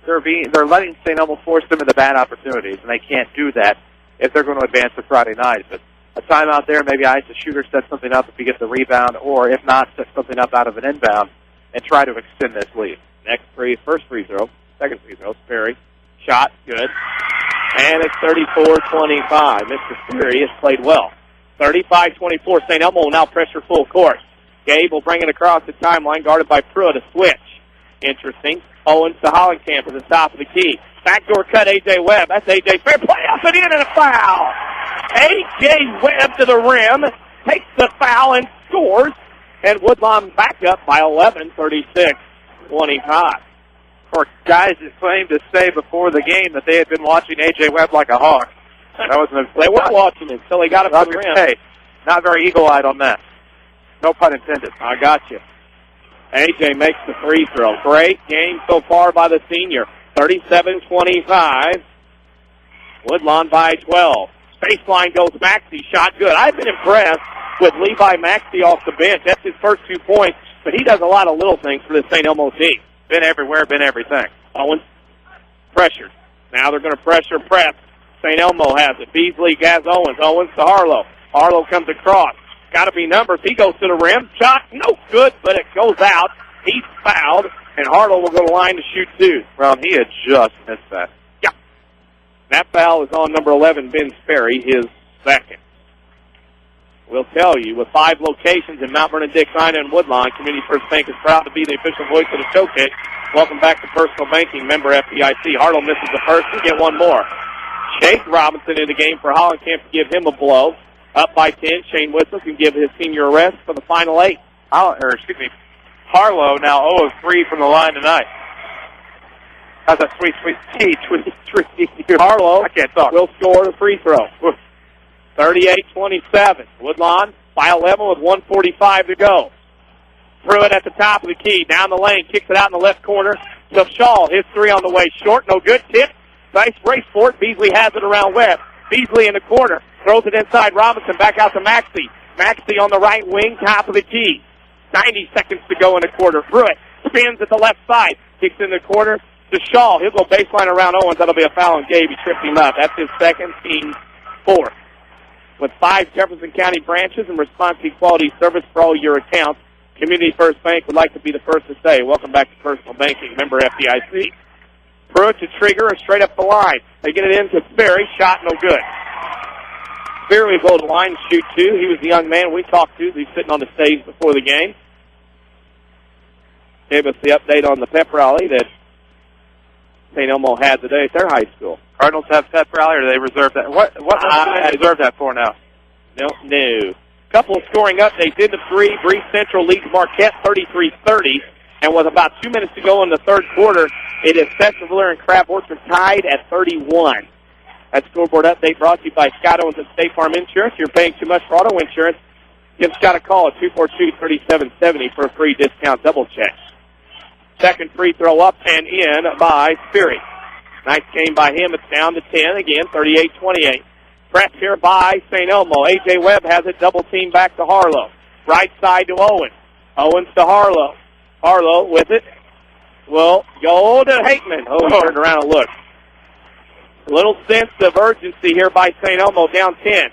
They're letting St. Elmo force them into bad opportunities, and they can't do that if they're going to advance to Friday night. But a timeout there, maybe ice the shooter, set something up if he gets the rebound, or if not, set something up out of an inbound and try to extend this lead. First free throw, second free throw, Sperry. Shot, good. And it's 34-25. Mr. Sperry has played well. 35-24, St. Elmo will now pressure full court. Gabe will bring it across the timeline, guarded by Pruitt, a switch. Interesting. Owens to Hollenkamp at the top of the key. Backdoor cut, A.J. Webb. That's A.J. Fair play up and in, and a foul. A.J. Webb to the rim, takes the foul and scores. And Woodlawn back up by 11, 36-25. For guys that claimed to say before the game that they had been watching A.J. Webb like a hawk. That wasn't they weren't watching him until they got up to the rim. Hey, not very eagle-eyed on that. No pun intended. I got you. A.J. makes the free throw. Great game so far by the senior. 37-25. Woodlawn by 12. Baseline goes Maxey. Shot good. I've been impressed with Levi Maxey off the bench. That's his first 2 points, but he does a lot of little things for the St. Elmo team. Been everywhere, been everything. Owens pressured. Now they're going to pressure press. St. Elmo has it. Beasley has Owens. Owens to Harlow. Harlow comes across. Got to be numbers. He goes to the rim. Shot no good, but it goes out. He's fouled, and Harlow will go to the line to shoot 2. Well, he had just missed that. Yeah. That foul is on number 11, Ben Sperry, his second. We'll tell you, with 5 locations in Mount Vernon, Dixina, and Woodlawn, Community First Bank is proud to be the official voice of the showcase. Welcome back to Personal Banking, member FDIC. Harlow misses the first. We get one more. Chase Robinson in the game for Hollenkamp to give him a blow. Up by 10. Shane Whistle can give his senior a rest for the final 8. Harlow now 0 of 3 from the line tonight. How's that sweet, sweet tea? Harlow I can't talk. Will score the free throw. 38-27. Woodlawn by 11 with 1:45 to go. Pruitt at the top of the key. Down the lane. Kicks it out in the left corner to Shaw. His 3 on the way. Short. No good. Tip. Nice race for it. Beasley has it around Webb. Beasley in the corner. Throws it inside Robinson. Back out to Maxey. Maxey on the right wing. Top of the key. 90 seconds to go in the quarter. Pruitt spins at the left side. Kicks in the corner to Shaw. He'll go baseline around Owens. That'll be a foul on Gabe. He tripped him up. That's his second, team 4th. With 5 Jefferson County branches and responsive quality service for all your accounts, Community First Bank would like to be the first to say, welcome back to Personal Banking, member FDIC. Pruitt to Trigger, straight up the line. They get it into Sperry, shot no good. Sperry will go to the line and shoot two. He was the young man we talked to. He's sitting on the stage before the game. Gave us the update on the pep rally that St. Elmo had today at their high school. Cardinals have pep rally, or do they reserve that? What do they reserve that for now? No. Couple of scoring updates in the three. Breeze Central leads Marquette 33-30. And with about 2 minutes to go in the third quarter, it is Festivaler and Crab Orchard tied at 31. That scoreboard update brought to you by Scott Owens at State Farm Insurance. You're paying too much for auto insurance. Give Scott a call at 242-3770 for a free discount double check. Second free throw up and in by Sperry. Nice game by him. It's down to 10 again, 38-28. Press here by St. Elmo. A.J. Webb has it double team back to Harlow. Right side to Owens. Owens to Harlow. Harlow with it. Will go to Hateman. Turned around and looked. A little sense of urgency here by St. Elmo, down 10.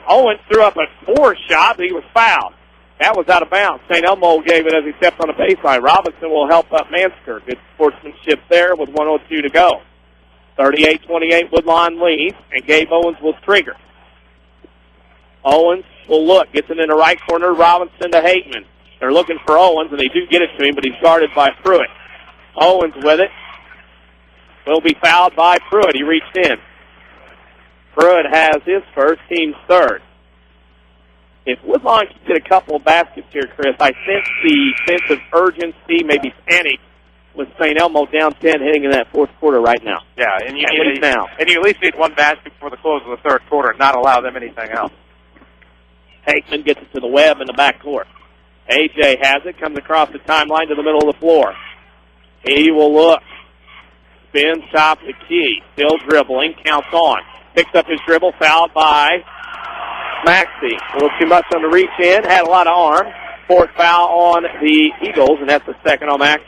Owens threw up a 4 shot, but he was fouled. That was out of bounds. St. Elmo gave it as he stepped on the baseline. Robinson will help up Mansker. Good sportsmanship there with 1:02 to go. 38-28, Woodlawn leads, and Gabe Owens will trigger. Owens will look, gets it in the right corner, Robinson to Hateman. They're looking for Owens, and they do get it to him, but he's guarded by Pruitt. Owens with it. Will be fouled by Pruitt. He reached in. Pruitt has his first, team's third. If Woodlawn can get a couple of baskets here, Chris, I sense the sense of urgency, maybe panic, with St. Elmo down 10 heading in that fourth quarter right now. Yeah, and you at least need one basket before the close of the third quarter and not allow them anything else. Hakeman gets it to the Webb in the backcourt. A.J. has it, comes across the timeline to the middle of the floor. He will look. Spins top the key. Still dribbling. Counts on. Picks up his dribble. Fouled by Maxey. A little too much on the reach in. Had a lot of arm. Fourth foul on the Eagles, and that's the second on Maxey.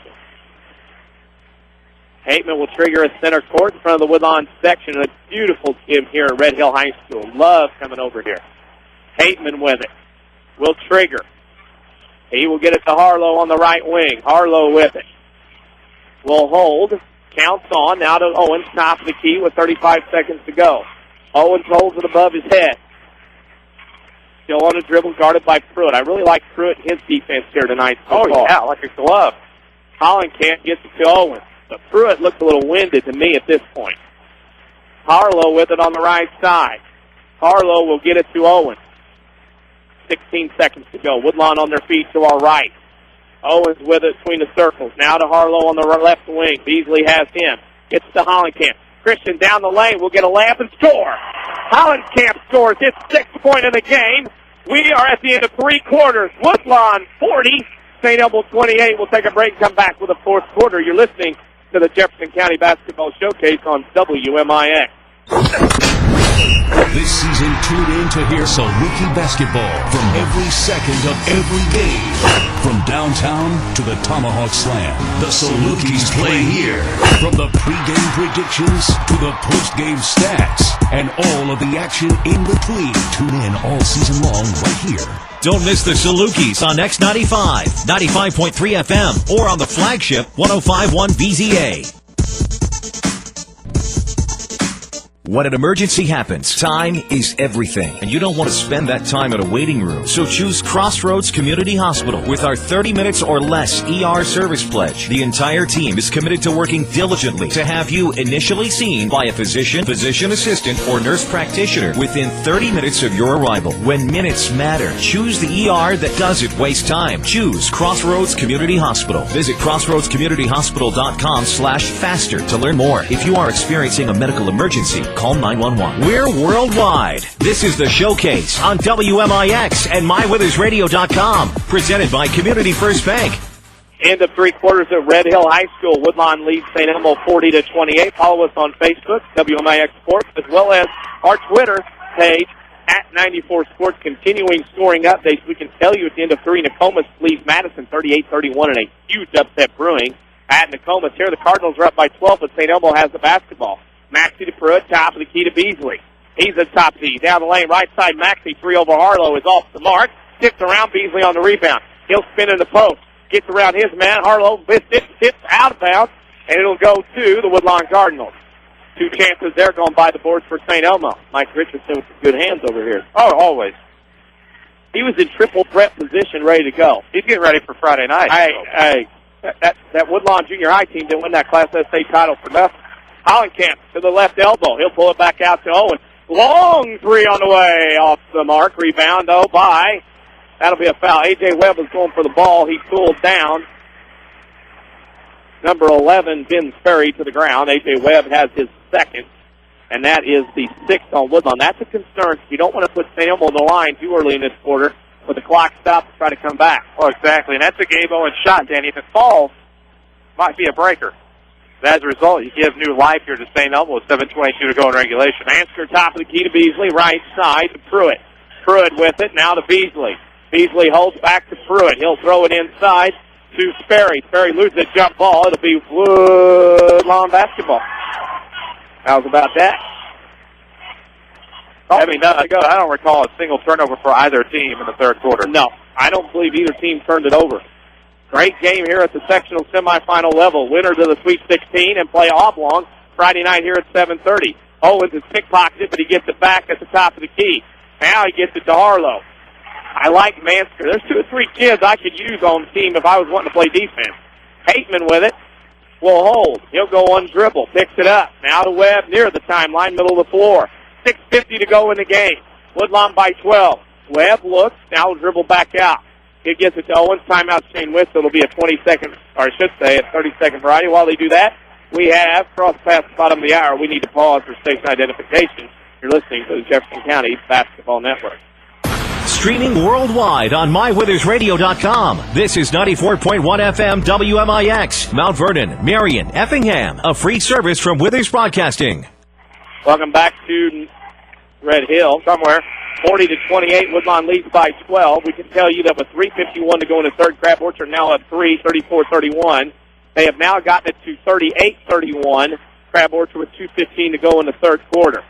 Hateman will trigger a center court in front of the Woodlawn section. A beautiful gym here at Red Hill High School. Love coming over here. Hateman with it. Will trigger. He will get it to Harlow on the right wing. Harlow with it. Will hold. Counts on. Now to Owens, top of the key with 35 seconds to go. Owens holds it above his head. Still on a dribble, guarded by Pruitt. I really like Pruitt and his defense here tonight. Like a glove. Hollenkamp gets it to Owens. But Pruitt looks a little winded to me at this point. Harlow with it on the right side. Harlow will get it to Owens. 16 seconds to go. Woodlawn on their feet to our right. Owens with it between the circles. Now to Harlow on the left wing. Beasley has him. Gets to Hollenkamp. Christian down the lane will get a layup and score. Hollenkamp scores his 6th point of the game. We are at the end of 3 quarters. Woodlawn 40, St. Elmo 28. We'll take a break and come back with the fourth quarter. You're listening to the Jefferson County Basketball Showcase on WMIX. This season, tune in to hear Saluki basketball from every second of every game. From downtown to the Tomahawk Slam, the Salukis play here. From the pregame predictions to the postgame stats and all of the action in between. Tune in all season long right here. Don't miss the Salukis on X95, 95.3 FM, or on the flagship 105.1 VZA. When an emergency happens, time is everything, and you don't want to spend that time in a waiting room. So choose Crossroads Community Hospital with our 30 minutes or less ER service pledge. The entire team is committed to working diligently to have you initially seen by a physician, physician assistant, or nurse practitioner within 30 minutes of your arrival. When minutes matter, choose the ER that doesn't waste time. Choose Crossroads Community Hospital. Visit crossroadscommunityhospital.com/faster to learn more. If you are experiencing a medical emergency, call 911. We're worldwide. This is the Showcase on WMIX and MyWithersRadio.com. Presented by Community First Bank. End of 3 quarters at Red Hill High School. Woodlawn leads St. Elmo 40-28. Follow us on Facebook, WMIX Sports, as well as our Twitter page at 94 Sports. Continuing scoring updates. We can tell you at the end of 3, Nokomis leads Madison 38-31 in a huge upset brewing at Nokomis. Here the Cardinals are up by 12, but St. Elmo has the basketball. Maxey to Pruitt, top of the key to Beasley. He's at top key. Down the lane, right side, Maxey, 3 over Harlow is off the mark. Tips around, Beasley on the rebound. He'll spin in the post. Gets around his man. Harlow tips out of bounds, and it'll go to the Woodlawn Cardinals. 2 chances there going by the boards for St. Elmo. Mike Richardson with some good hands over here. Oh, always. He was in triple threat position, ready to go. He's getting ready for Friday night. That Woodlawn Junior High team didn't win that Class SA title for nothing. Hollenkamp to the left elbow. He'll pull it back out to Owen. Long three on the way, off the mark. Rebound, by. That'll be a foul. A.J. Webb was going for the ball. He pulled down. Number 11, Ben Sperry, to the ground. A.J. Webb has his second, and that is the 6th on Woodlawn. That's a concern. You don't want to put St. Elmo on the line too early in this quarter, but the clock stops to try to come back. Oh, exactly, and that's a Gabe Owens shot, Danny. If it falls, might be a breaker. As a result, you give new life here to St. Elmo with 7:22 to go in regulation. Mansker top of the key to Beasley, right side to Pruitt. Pruitt with it, now to Beasley. Beasley holds back to Pruitt. He'll throw it inside to Sperry. Sperry loses a jump ball. It'll be Woodlawn basketball. How's about that? I don't recall a single turnover for either team in the third quarter. No, I don't believe either team turned it over. Great game here at the sectional semifinal level. Winners of the Sweet 16 and play oblong Friday night here at 7:30. Owens is pickpocketed, but he gets it back at the top of the key. Now he gets it to Harlow. I like Mansker. There's 2 or 3 kids I could use on the team if I was wanting to play defense. Hateman with it. Will hold. He'll go on dribble. Picks it up. Now to Webb near the timeline, middle of the floor. 6:50 to go in the game. Woodlawn by 12. Webb looks. Now will dribble back out. He gets it to Owens. Timeout, Shane Whistle. It'll be a 20-second, or I should say a 30-second variety. While they do that, we have cross past the bottom of the hour. We need to pause for station identification. You're listening to the Jefferson County Basketball Network. Streaming worldwide on MyWithersRadio.com. This is 94.1 FM WMIX, Mount Vernon, Marion, Effingham. A free service from Withers Broadcasting. Welcome back to Red Hill. Somewhere 40-28. Woodlawn leads by 12. We can tell you that with 3:51 to go in the third, Crab Orchard now at 3, 34-31. They have now gotten it to 38-31. Crab Orchard with 2:15 to go in the third quarter.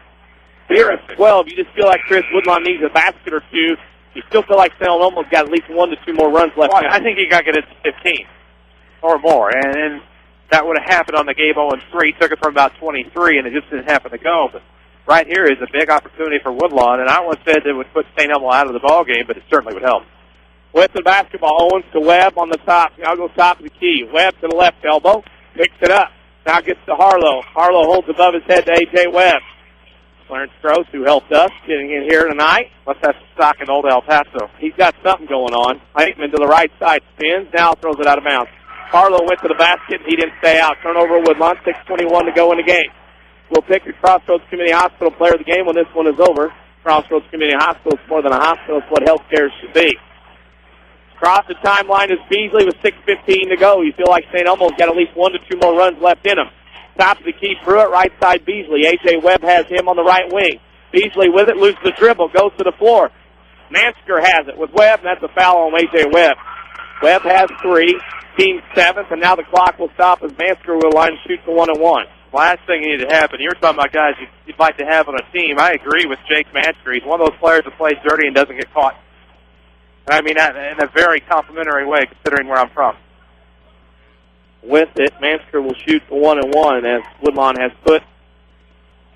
Here at 12, you just feel like Chris Woodlawn needs a basket or two. You still feel like St. Elmo's got at least 1 to 2 more runs left. Well, I think he got to get it to 15 or more, and that would have happened on the Gabe Owens 3. Took it from about 23, and it just didn't happen to go. But right here is a big opportunity for Woodlawn, and I almost said it would put St. Elmo out of the ball game, but it certainly would help. With the basketball, Owens to Webb on the top. Now goes top of the key. Webb to the left elbow. Picks it up. Now gets to Harlow. Harlow holds above his head to A.J. Webb. Clarence Gross, who helped us getting in here tonight. What's that stock in Old El Paso? He's got something going on. Hateman to the right side spins. Now throws it out of bounds. Harlow went to the basket. He didn't stay out. Turnover Woodlawn. 6:21 to go in the game. We'll pick the Crossroads Community Hospital player of the game when this one is over. Crossroads Community Hospital is more than a hospital. It's what healthcare should be. Across the timeline is Beasley with 6:15 to go. You feel like St. Elmo's got at least 1 to 2 more runs left in him. Top of the key, Pruitt, right side Beasley. A.J. Webb has him on the right wing. Beasley with it, loses the dribble, goes to the floor. Mansker has it with Webb, and that's a foul on A.J. Webb. Webb has 3, team 7th, and now the clock will stop as Mansker will line shoot to 1-1. Last thing needed to happen. You're talking about guys you'd like to have on a team. I agree with Jake Mansker. He's one of those players that plays dirty and doesn't get caught. I mean, that in a very complimentary way, considering where I'm from. With it, Mansker will shoot for 1-1 as Woodlawn has put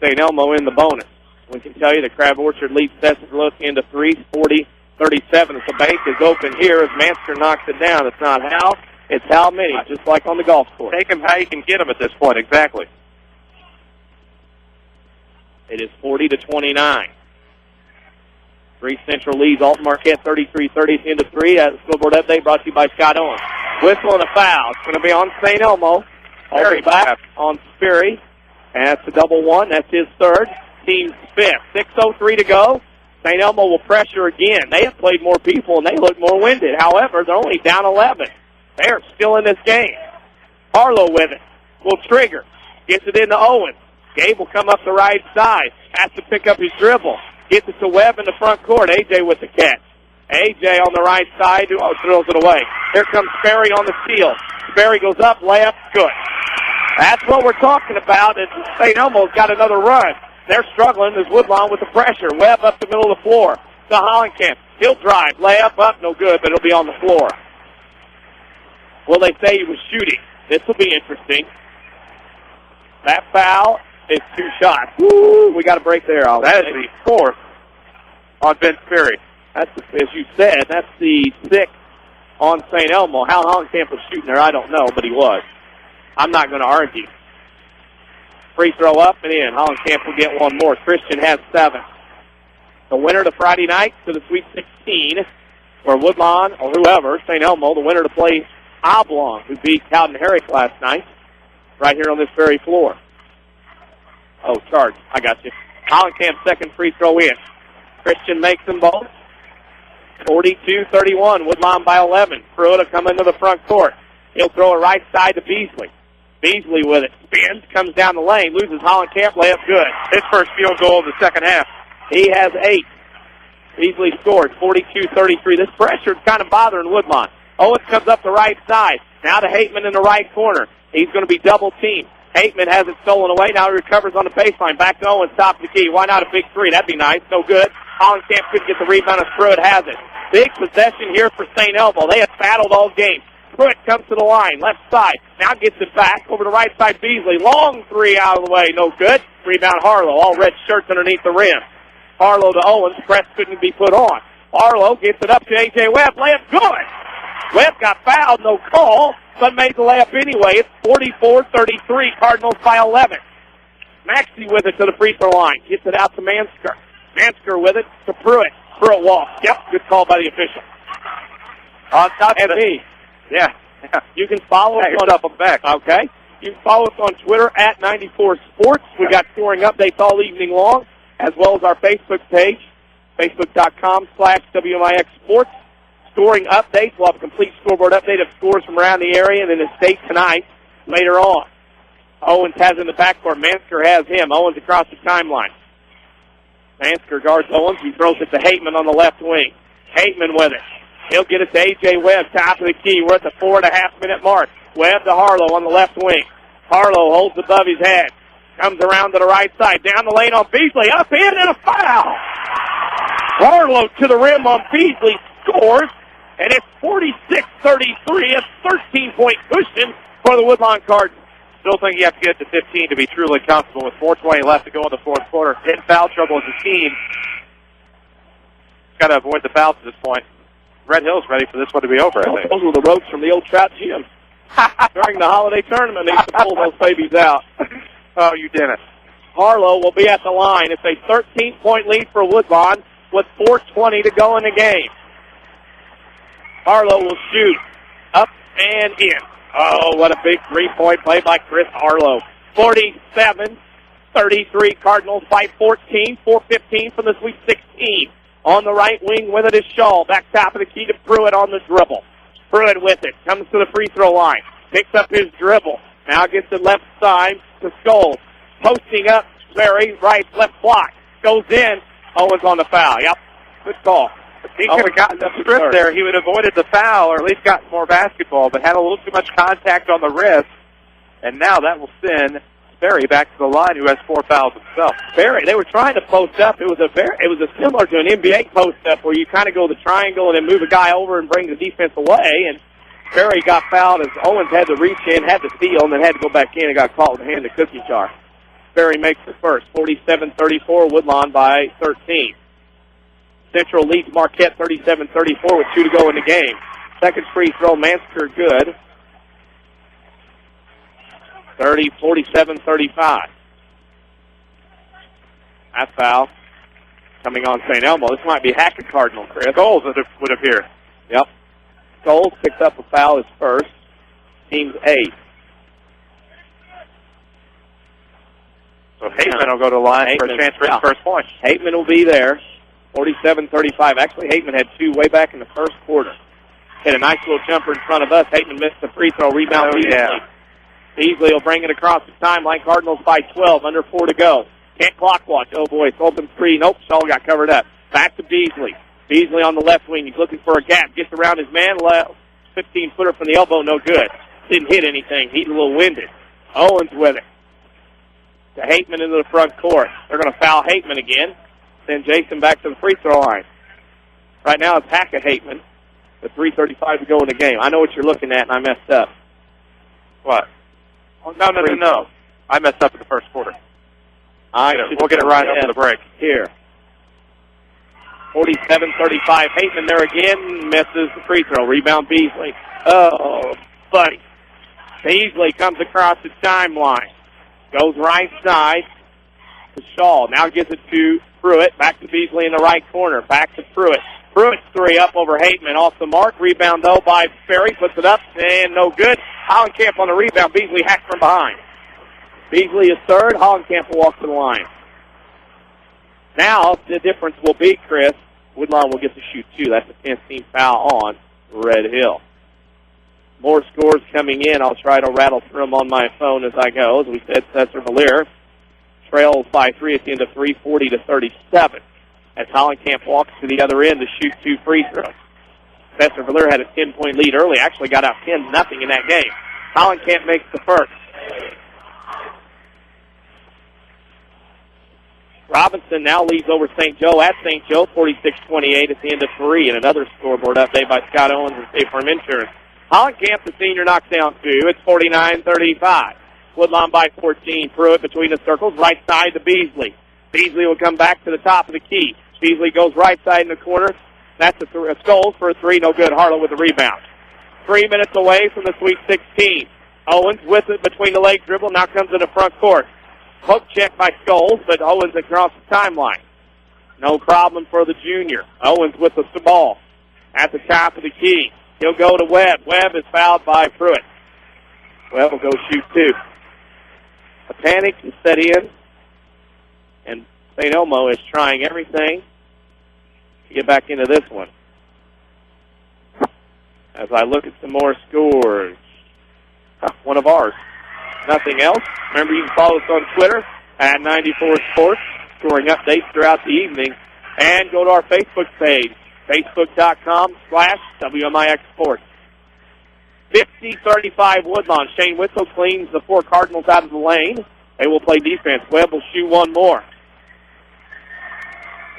St. Elmo in the bonus. We can tell you the Crab Orchard leads Sessions into 3, 40-37. The bank is open here as Mansker knocks it down. It's not how, it's how many, just like on the golf course. Take him how you can get him at this point, exactly. It is 40-29. 3 Central leads Alton Marquette 33-30 into 3. As a scoreboard update brought to you by Scott Owens. Whistle and a foul. It's going to be on St. Elmo. All back on Sperry. And that's a double one. That's his third. Team's 5th. 6:03 to go. St. Elmo will pressure again. They have played more people and they look more winded. However, they're only down 11. They are still in this game. Harlow with it. Will trigger. Gets it into Owens. Gabe will come up the right side. Has to pick up his dribble. Gets it to Webb in the front court. A.J. with the catch. A.J. on the right side. Throws it away. Here comes Sperry on the steal. Sperry goes up. Layup. Good. That's what we're talking about. And St. Elmo's got another run. They're struggling as Woodlawn with the pressure. Webb up the middle of the floor to Hollenkamp. He'll drive. Layup up. No good, but it'll be on the floor. Will they say he was shooting? This will be interesting. That foul is 2 shots. Woo, we got a break there. That is the 4th on Ben Ferry. That's, as you said, that's the 6th on St. Elmo. How Hollenkamp was shooting there, I don't know, but he was. I'm not going to argue. Free throw up and in. Hollenkamp will get one more. Christian has 7. The winner to Friday night to the Sweet 16, where Woodlawn or whoever, St. Elmo, the winner to play Oblong, who beat Cowden Herrick last night, right here on this very floor. Oh, charge. I got you. Hollenkamp's second free throw in. Christian makes them both. 42-31. Woodlawn by 11. Pruitt will come into the front court. He'll throw it right side to Beasley. Beasley with it. Spins, comes down the lane, loses Hollenkamp, layup good. His first field goal of the second half. He has 8. Beasley scores 42-33. This pressure's kind of bothering Woodlawn. Owens comes up the right side. Now to Hateman in the right corner. He's going to be double teamed. Hateman has it stolen away. Now he recovers on the baseline. Back to Owens, top of the key. Why not a big 3? That'd be nice. No good. Hollenkamp couldn't get the rebound as Pruitt has it. Big possession here for St. Elmo. They have battled all game. Pruitt comes to the line, left side. Now gets it back over to right side. Beasley. Long 3 out of the way. No good. Rebound Harlow. All red shirts underneath the rim. Harlow to Owens. Press couldn't be put on. Harlow gets it up to A.J. Webb. Layup good. Webb got fouled. No call, but made the layup anyway. It's 44-33. Cardinals by 11. Maxey with it to the free throw line. Gets it out to Mansker. Mansker with it to Pruitt. Pruitt walks. Yep, good call by the official. On top of me. Yeah. You can follow us on back. Okay. You can follow us on Twitter at 94 Sports. We got scoring updates all evening long, as well as our Facebook page, facebook.com/WMIX Sports. Scoring updates. We'll have a complete scoreboard update of scores from around the area and then the state tonight later on. Owens has in the backcourt. Mansker has him. Owens across the timeline. Mansker guards Owens. He throws it to Hateman on the left wing. Hateman with it. He'll get it to A.J. Webb, top of the key. We're at the 4.5-minute mark. Webb to Harlow on the left wing. Harlow holds above his head. Comes around to the right side. Down the lane on Beasley. Up in and a foul. Harlow to the rim on Beasley. Scores. And it's 46-33. A 13-point cushion for the Woodlawn Cardinals. Still think you have to get to 15 to be truly comfortable with 4:20 left to go in the fourth quarter. In foul trouble as a team. Got to avoid the fouls at this point. Red Hill's ready for this one to be over, I think. Those were the ropes from the old Trout Gym. During the holiday tournament, they used to pull those babies out. Oh, you didn't. Harlow will be at the line. It's a 13-point lead for Woodlawn with 4:20 to go in the game. Harlow will shoot. Up and in. Oh, what a big three-point play by Chris Harlow. 47-33. Cardinals by 14. 4:15 from the Sweet 16. On the right wing with it is Shaw. Back top of the key to Pruitt on the dribble. Pruitt with it. Comes to the free throw line. Picks up his dribble. Now gets it left side to Scholes. Posting up. Larry, right, left block. Goes in. Owens on the foul. Yep. Good call. If he could have gotten the strip there, he would have avoided the foul or at least gotten more basketball, but had a little too much contact on the wrist. And now that will send Berry back to the line, who has 4 fouls himself. Berry, they were trying to post up. It was a similar to an NBA post up where you kind of go the triangle and then move a guy over and bring the defense away. And Berry got fouled as Owens had to reach in, had to steal, and then had to go back in and got caught with a hand in the cookie jar. Berry makes the first. 47-34. Woodlawn by 13. Central leads Marquette 37-34 with 2 to go in the game. Second free throw, Mansker good. 47-35. That foul coming on St. Elmo. This might be Hackett Cardinal, Chris. Scholes would appear. Yep. Scholes picked up a foul his first. Team's 8. So Hateman will go to the line for a chance for his first point. Hateman will be there. 47-35. Actually, Hateman had 2 way back in the first quarter. Hit a nice little jumper in front of us. Hateman missed the free throw. Rebound Beasley. Beasley will bring it across the timeline. Cardinals by 12. Under 4 to go. Can't clock watch. Oh, boy. It's open 3. Nope. Shaw got covered up. Back to Beasley. Beasley on the left wing. He's looking for a gap. Gets around his man. 15-footer from the elbow. No good. Didn't hit anything. He's a little winded. Owens with it. To Hateman into the front court. They're going to foul Hateman again. Send Jason back to the free throw line. Right now it's Hackett Hateman. with 3:35 to go in the game. I know what you're looking at, and I messed up. What? Oh, no. I messed up in the first quarter. We'll get it right after the break. Here. 47-35. Hateman there again. Misses the free throw. Rebound Beasley. Oh, buddy. Beasley comes across the timeline. Goes right side to Shaw. Now gives it to Pruitt. Back to Beasley in the right corner. Back to Pruitt. Pruitt's three up over Hateman. Off the mark. Rebound, though, by Ferry. Puts it up, and no good. Hollenkamp on the rebound. Beasley hacked from behind. Beasley is third. Hollenkamp will walk to the line. Now, the difference will be, Chris, Woodlawn will get to shoot two. That's a 10th team foul on Red Hill. More scores coming in. I'll try to rattle through them on my phone as I go. As we said, Cesar-Valier trails by 3 at the end of 3, 40-37. As Hollenkamp walks to the other end to shoot two free throws. Cesar-Valier had a 10-point lead early. Actually got out 10-0 in that game. Hollenkamp makes the first. Robinson now leads over St. Joe at St. Joe, 46-28 at the end of 3. And another scoreboard update by Scott Owens and State Farm Insurance. Hollenkamp, the senior, knocks down two. It's 49-35. Woodlawn by 14. Pruitt between the circles, right side to Beasley. Beasley will come back to the top of the key. Beasley goes right side in the corner. That's a Scholes for a three. No good. Harlow with the rebound. 3 minutes away from the Sweet 16. Owens with it between the leg dribble. Now comes in the front court. Hook check by Scholes, but Owens across the timeline. No problem for the junior. Owens with the ball at the top of the key. He'll go to Webb. Webb is fouled by Pruitt. Webb will go shoot two. A panic is set in, and St. Elmo is trying everything to get back into this one. As I look at some more scores, one of ours. Nothing else. Remember, you can follow us on Twitter at 94 Sports, scoring updates throughout the evening, and go to our Facebook page, facebook.com/WMIX Sports. 50-35 Woodlawn. Shane Witzel cleans the 4 Cardinals out of the lane. They will play defense. Webb will shoot one more.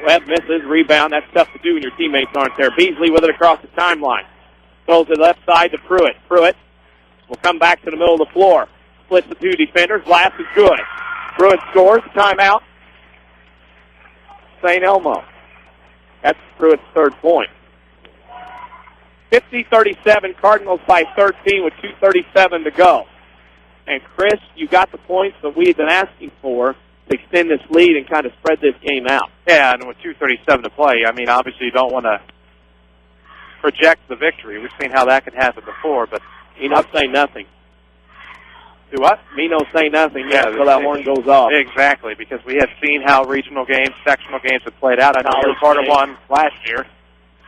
Webb misses. Rebound. That's tough to do when your teammates aren't there. Beasley with it across the timeline. Throws it left side to Pruitt. Pruitt will come back to the middle of the floor. Splits the two defenders. Blast is good. Pruitt scores. Timeout. St. Elmo. That's Pruitt's third point. 50-37, Cardinals by 13 with 2:37 to go. And, Chris, you got the points that we had been asking for to extend this lead and kind of spread this game out. Yeah, and with 2:37 to play, I mean, obviously you don't want to project the victory. We've seen how that can happen before, but... Mino say nothing. Do what? Mino say nothing until that horn goes off. Exactly, because we have seen how regional games, sectional games have played out. I know we were part of one last year.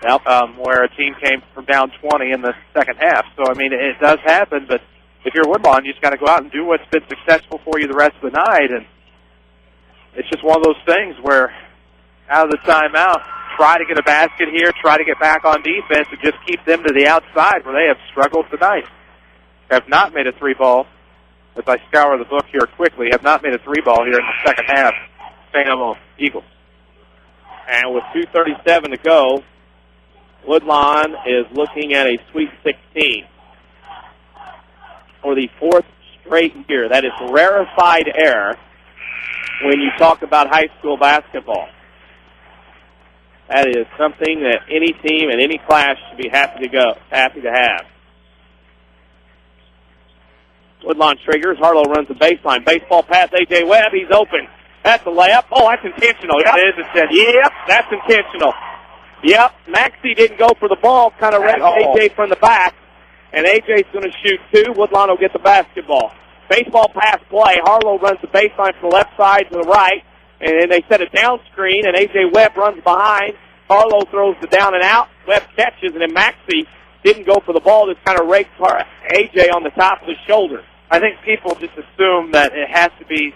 Yep. Where a team came from down 20 in the second half. So, I mean, it does happen, but if you're Woodlawn, you just got to go out and do what's been successful for you the rest of the night. And it's just one of those things where, out of the timeout, try to get a basket here, try to get back on defense, and just keep them to the outside where they have struggled tonight. Have not made a three-ball, as I scour the book here quickly, have not made a three-ball here in the second half. St. Elmo Eagles. And with 2:37 to go, Woodlawn is looking at a Sweet 16 for the 4th straight year. That is rarefied air when you talk about high school basketball. That is something that any team and any class should be happy to have. Woodlawn triggers. Harlow runs the baseline. Baseball pass, A.J. Webb. He's open. That's a layup. Oh, that's intentional. Yep. It is intentional. Yep, that's intentional. Yep, Maxey didn't go for the ball, kind of ran A.J. from the back, and A.J.'s going to shoot two. Woodlawn will get the basketball. Baseball pass play. Harlow runs the baseline from the left side to the right, and then they set a down screen, and A.J. Webb runs behind. Harlow throws the down and out. Webb catches, and then Maxey didn't go for the ball. Just kind of raked A.J. on the top of the shoulder. I think people just assume that it has to be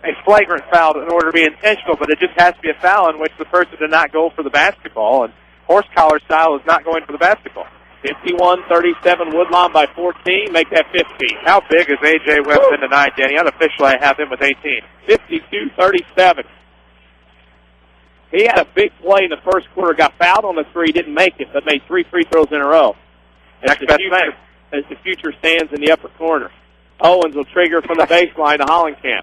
a flagrant foul in order to be intentional, but it just has to be a foul in which the person did not go for the basketball, and horse collar style is not going for the basketball. 51-37, Woodlawn by 14, make that 15. How big has A.J. Webb been tonight, Danny? Unofficially, I have him with 18. 52-37. He had a big play in the first quarter, got fouled on the three, didn't make it, but made 3 free throws in a row. As the future stands in the upper corner. Owens will trigger from the baseline to Hollenkamp.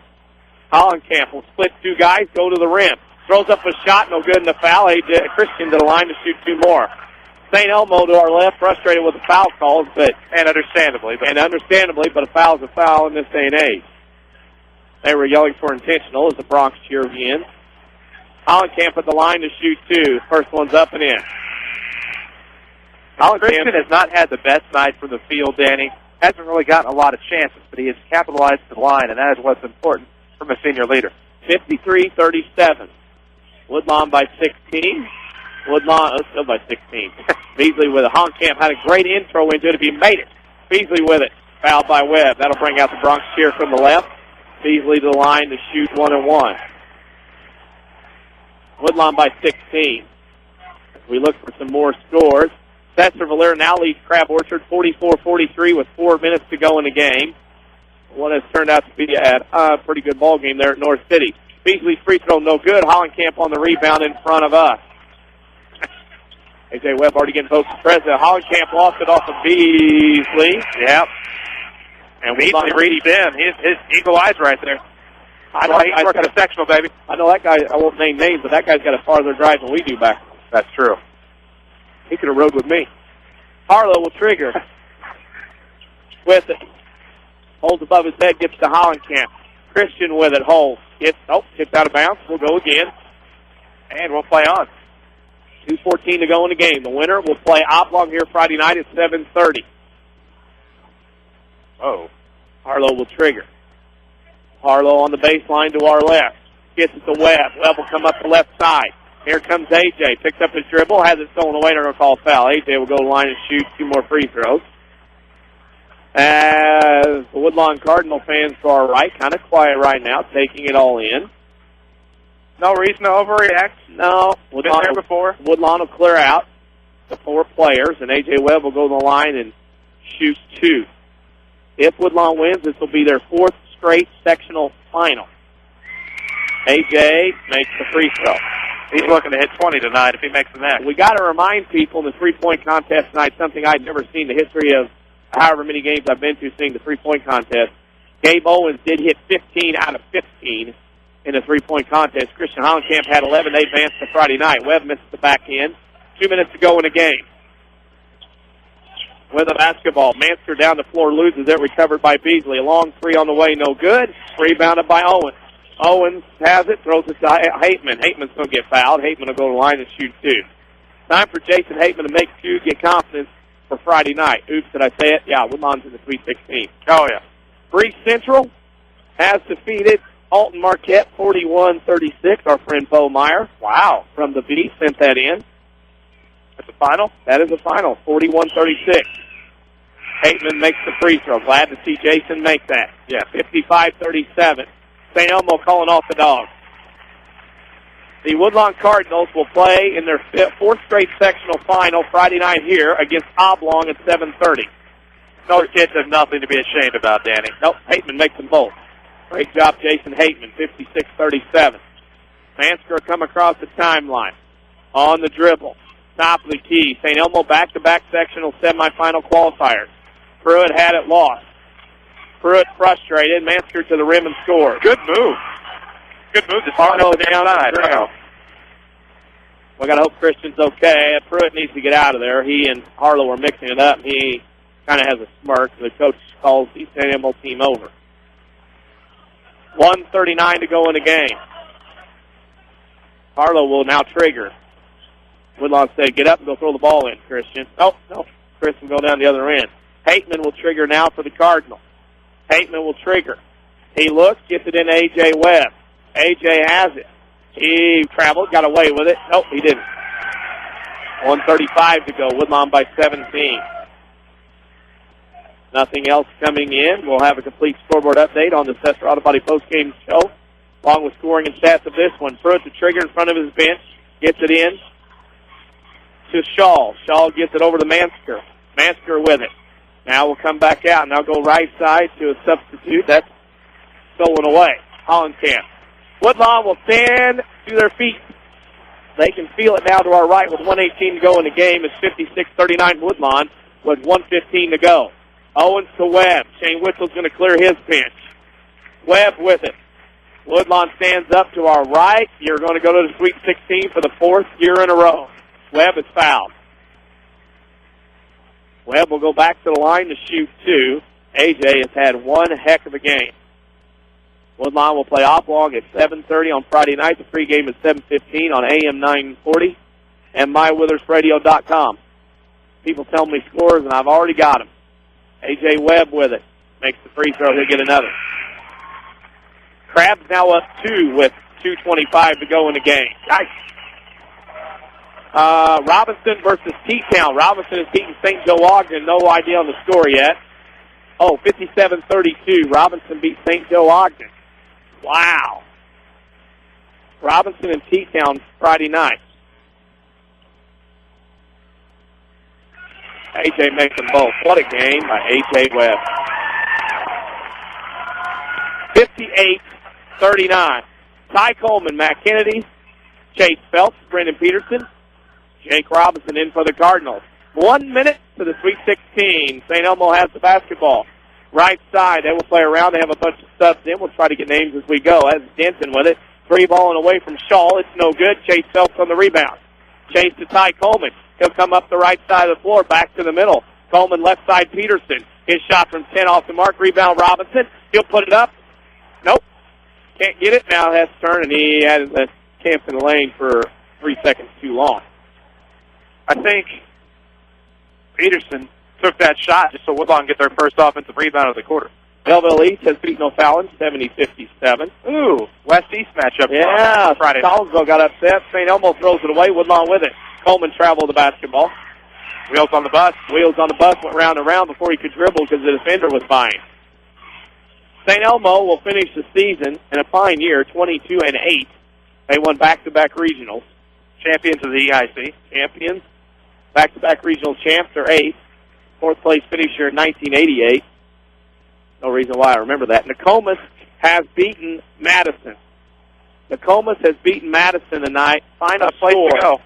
Hollenkamp will split 2 guys, go to the rim. Throws up a shot, no good in the foul. Christian to the line to shoot 2 more. St. Elmo to our left, frustrated with the foul calls, but understandably, but a foul is a foul in this day and age. They were yelling for intentional as the Bronx cheer begins. Hollenkamp at the line to shoot 2. First one's up and in. Christian has not had the best night from the field, Danny. Hasn't really gotten a lot of chances, but he has capitalized the line, and that is what's important from a senior leader. 53-37. Woodlawn by 16. Woodlawn, still by 16. Beasley with it. Hollenkamp had a great intro into it if he made it. Beasley with it. Fouled by Webb. That'll bring out the Bronx cheer from the left. Beasley to the line to shoot 1 and 1. Woodlawn by 16. We look for some more scores. Cesar Valera now leads Crab Orchard 44-43 with 4 minutes to go in the game. What has turned out to be a pretty good ball game there at North City. Beasley's free throw no good. Hollenkamp on the rebound in front of us. A.J. Webb already getting close to President. Hollenkamp lost it off of Beasley. Yep. And Beasley reached in. His eagle eyes right there. He's working a sectional, baby. I know that guy, I won't name names, but that guy's got a farther drive than we do back. That's true. He could have rode with me. Harlow will trigger. With it. Holds above his head, gets to Hollenkamp. Christian with it, holds. Hits out of bounds. We'll go again. And we'll play on. 2:14 to go in the game. The winner will play Oblong here Friday night at 7:30. Oh. Harlow will trigger. Harlow on the baseline to our left. Gets it to Webb. Webb will come up the left side. Here comes A.J. Picks up his dribble. Has it stolen away. They're going to call foul. A.J. will go to the line and shoot 2 more free throws. As the Woodlawn Cardinal fans to our right, kind of quiet right now, taking it all in. No reason to overreact. No. Been there before. Woodlawn will clear out the 4 players, and A.J. Webb will go to the line and shoot 2. If Woodlawn wins, this will be their 4th straight sectional final. A.J. makes the free throw. He's looking to hit 20 tonight if he makes the next. We got to remind people in the three-point contest tonight, something I'd never seen in the history of however many games I've been to seeing the three-point contest. Gabe Owens did hit 15 out of 15 in the three-point contest. Christian Hollenkamp had 11. They advanced to Friday night. Webb missed the back end. 2 minutes to go in the game. With a basketball, Mansker down the floor, loses it, recovered by Beasley. A long 3 on the way, no good. Rebounded by Owens. Owens has it, throws it to Hateman. Hateman's going to get fouled. Hateman will go to the line and shoot 2. Time for Jason Hateman to make 2, get confidence for Friday night. Oops, did I say it? Yeah, Woodlawn's in the Sweet 16. Oh, yeah. Breeze Central has defeated Alton Marquette 41-36. Our friend Bo Meyer. Wow. From the V sent that in. That's the final? That is the final, 41-36. Hateman makes the free throw. Glad to see Jason make that. Yeah, 55-37. St. Elmo calling off the Dogs. The Woodlawn Cardinals will play in their 4th straight sectional final Friday night here against Oblong at 7:30. Those kids have nothing to be ashamed about, Danny. Nope, Hateman makes them both. Great job, Jason Hateman, 56-37. Mansker come across the timeline. On the dribble. Top of the key. St. Elmo back-to-back sectional semifinal qualifiers. Pruitt had it lost. Pruitt frustrated. Mansker to the rim and scores. Good move. Good move to start on the outside. We got to hope Christian's okay. Pruitt needs to get out of there. He and Harlow are mixing it up. He kind of has a smirk. The coach calls the St. Elmo team over. 1:39 to go in the game. Harlow will now trigger. Woodlawn said, get up and go throw the ball in, Christian. No. Chris will go down the other end. Hateman will trigger now for the Cardinals. Hateman will trigger. He looks, gets it in A.J. Webb. A.J. has it. He traveled, got away with it. Nope, he didn't. 1:35 to go. Woodlawn by 17. Nothing else coming in. We'll have a complete scoreboard update on the Cesar Auto Body postgame show, along with scoring and stats of this one. Pruitt to trigger in front of his bench. Gets it in to Shaw. Shaw gets it over to Mansker. Mansker with it. Now we'll come back out. Now go right side to a substitute. That's stolen away. Hollenkamp. Woodlawn will stand to their feet. They can feel it now to our right with 1:18 to go in the game. It's 56-39 Woodlawn with 1:15 to go. Owens to Webb. Shane Witzel's going to clear his pinch. Webb with it. Woodlawn stands up to our right. You're going to go to the Sweet 16 for the 4th year in a row. Webb is fouled. Webb will go back to the line to shoot 2. AJ has had one heck of a game. Woodlawn will play Oblong at 7:30 on Friday night. The pregame is 7:15 on AM 940 and MyWithersRadio.com. People tell me scores, and I've already got them. AJ Webb with it. Makes the free throw. He'll get another. Crabs now up 2 with 2:25 to go in the game. Nice. Robinson versus T-Town. Robinson has beaten St. Joe Ogden. No idea on the score yet. 57-32. Robinson beat St. Joe Ogden. Wow. Robinson and T-Town Friday night. AJ makes them both. What a game by AJ Webb. 58-39. Ty Coleman, Matt Kennedy, Chase Phelps, Brendan Peterson, Jake Robinson in for the Cardinals. 1 minute to the Sweet 16. St. Elmo has the basketball. Right side, they will play around. They have a bunch of subs in. We'll try to get names as we go. As Denton with it. 3-balling away from Shaw. It's no good. Chase Phelps on the rebound. Chase to Ty Coleman. He'll come up the right side of the floor, back to the middle. Coleman left side, Peterson. His shot from 10 off the mark. Rebound, Robinson. He'll put it up. Nope. Can't get it. Now has to turn, and he had a camp in the lane for 3 seconds too long. I think Peterson took that shot just so Woodlawn get their first offensive rebound of the quarter. Belleville East has beaten O'Fallon 70-57. Ooh, West-East matchup. Yeah, Friday. Collinsville got upset. St. Elmo throws it away. Woodlawn with it. Coleman traveled the basketball. Wheels on the bus. Wheels on the bus, went round and round before he could dribble because the defender was fine. St. Elmo will finish the season in a fine year, 22-8. They won back-to-back regionals. Champions of the EIC. Champions. Back-to-back regional champs are 8th. 4th place finisher in 1988. No reason why I remember that. Nokomis has beaten Madison. Nokomis has beaten Madison tonight. Final place score. To go.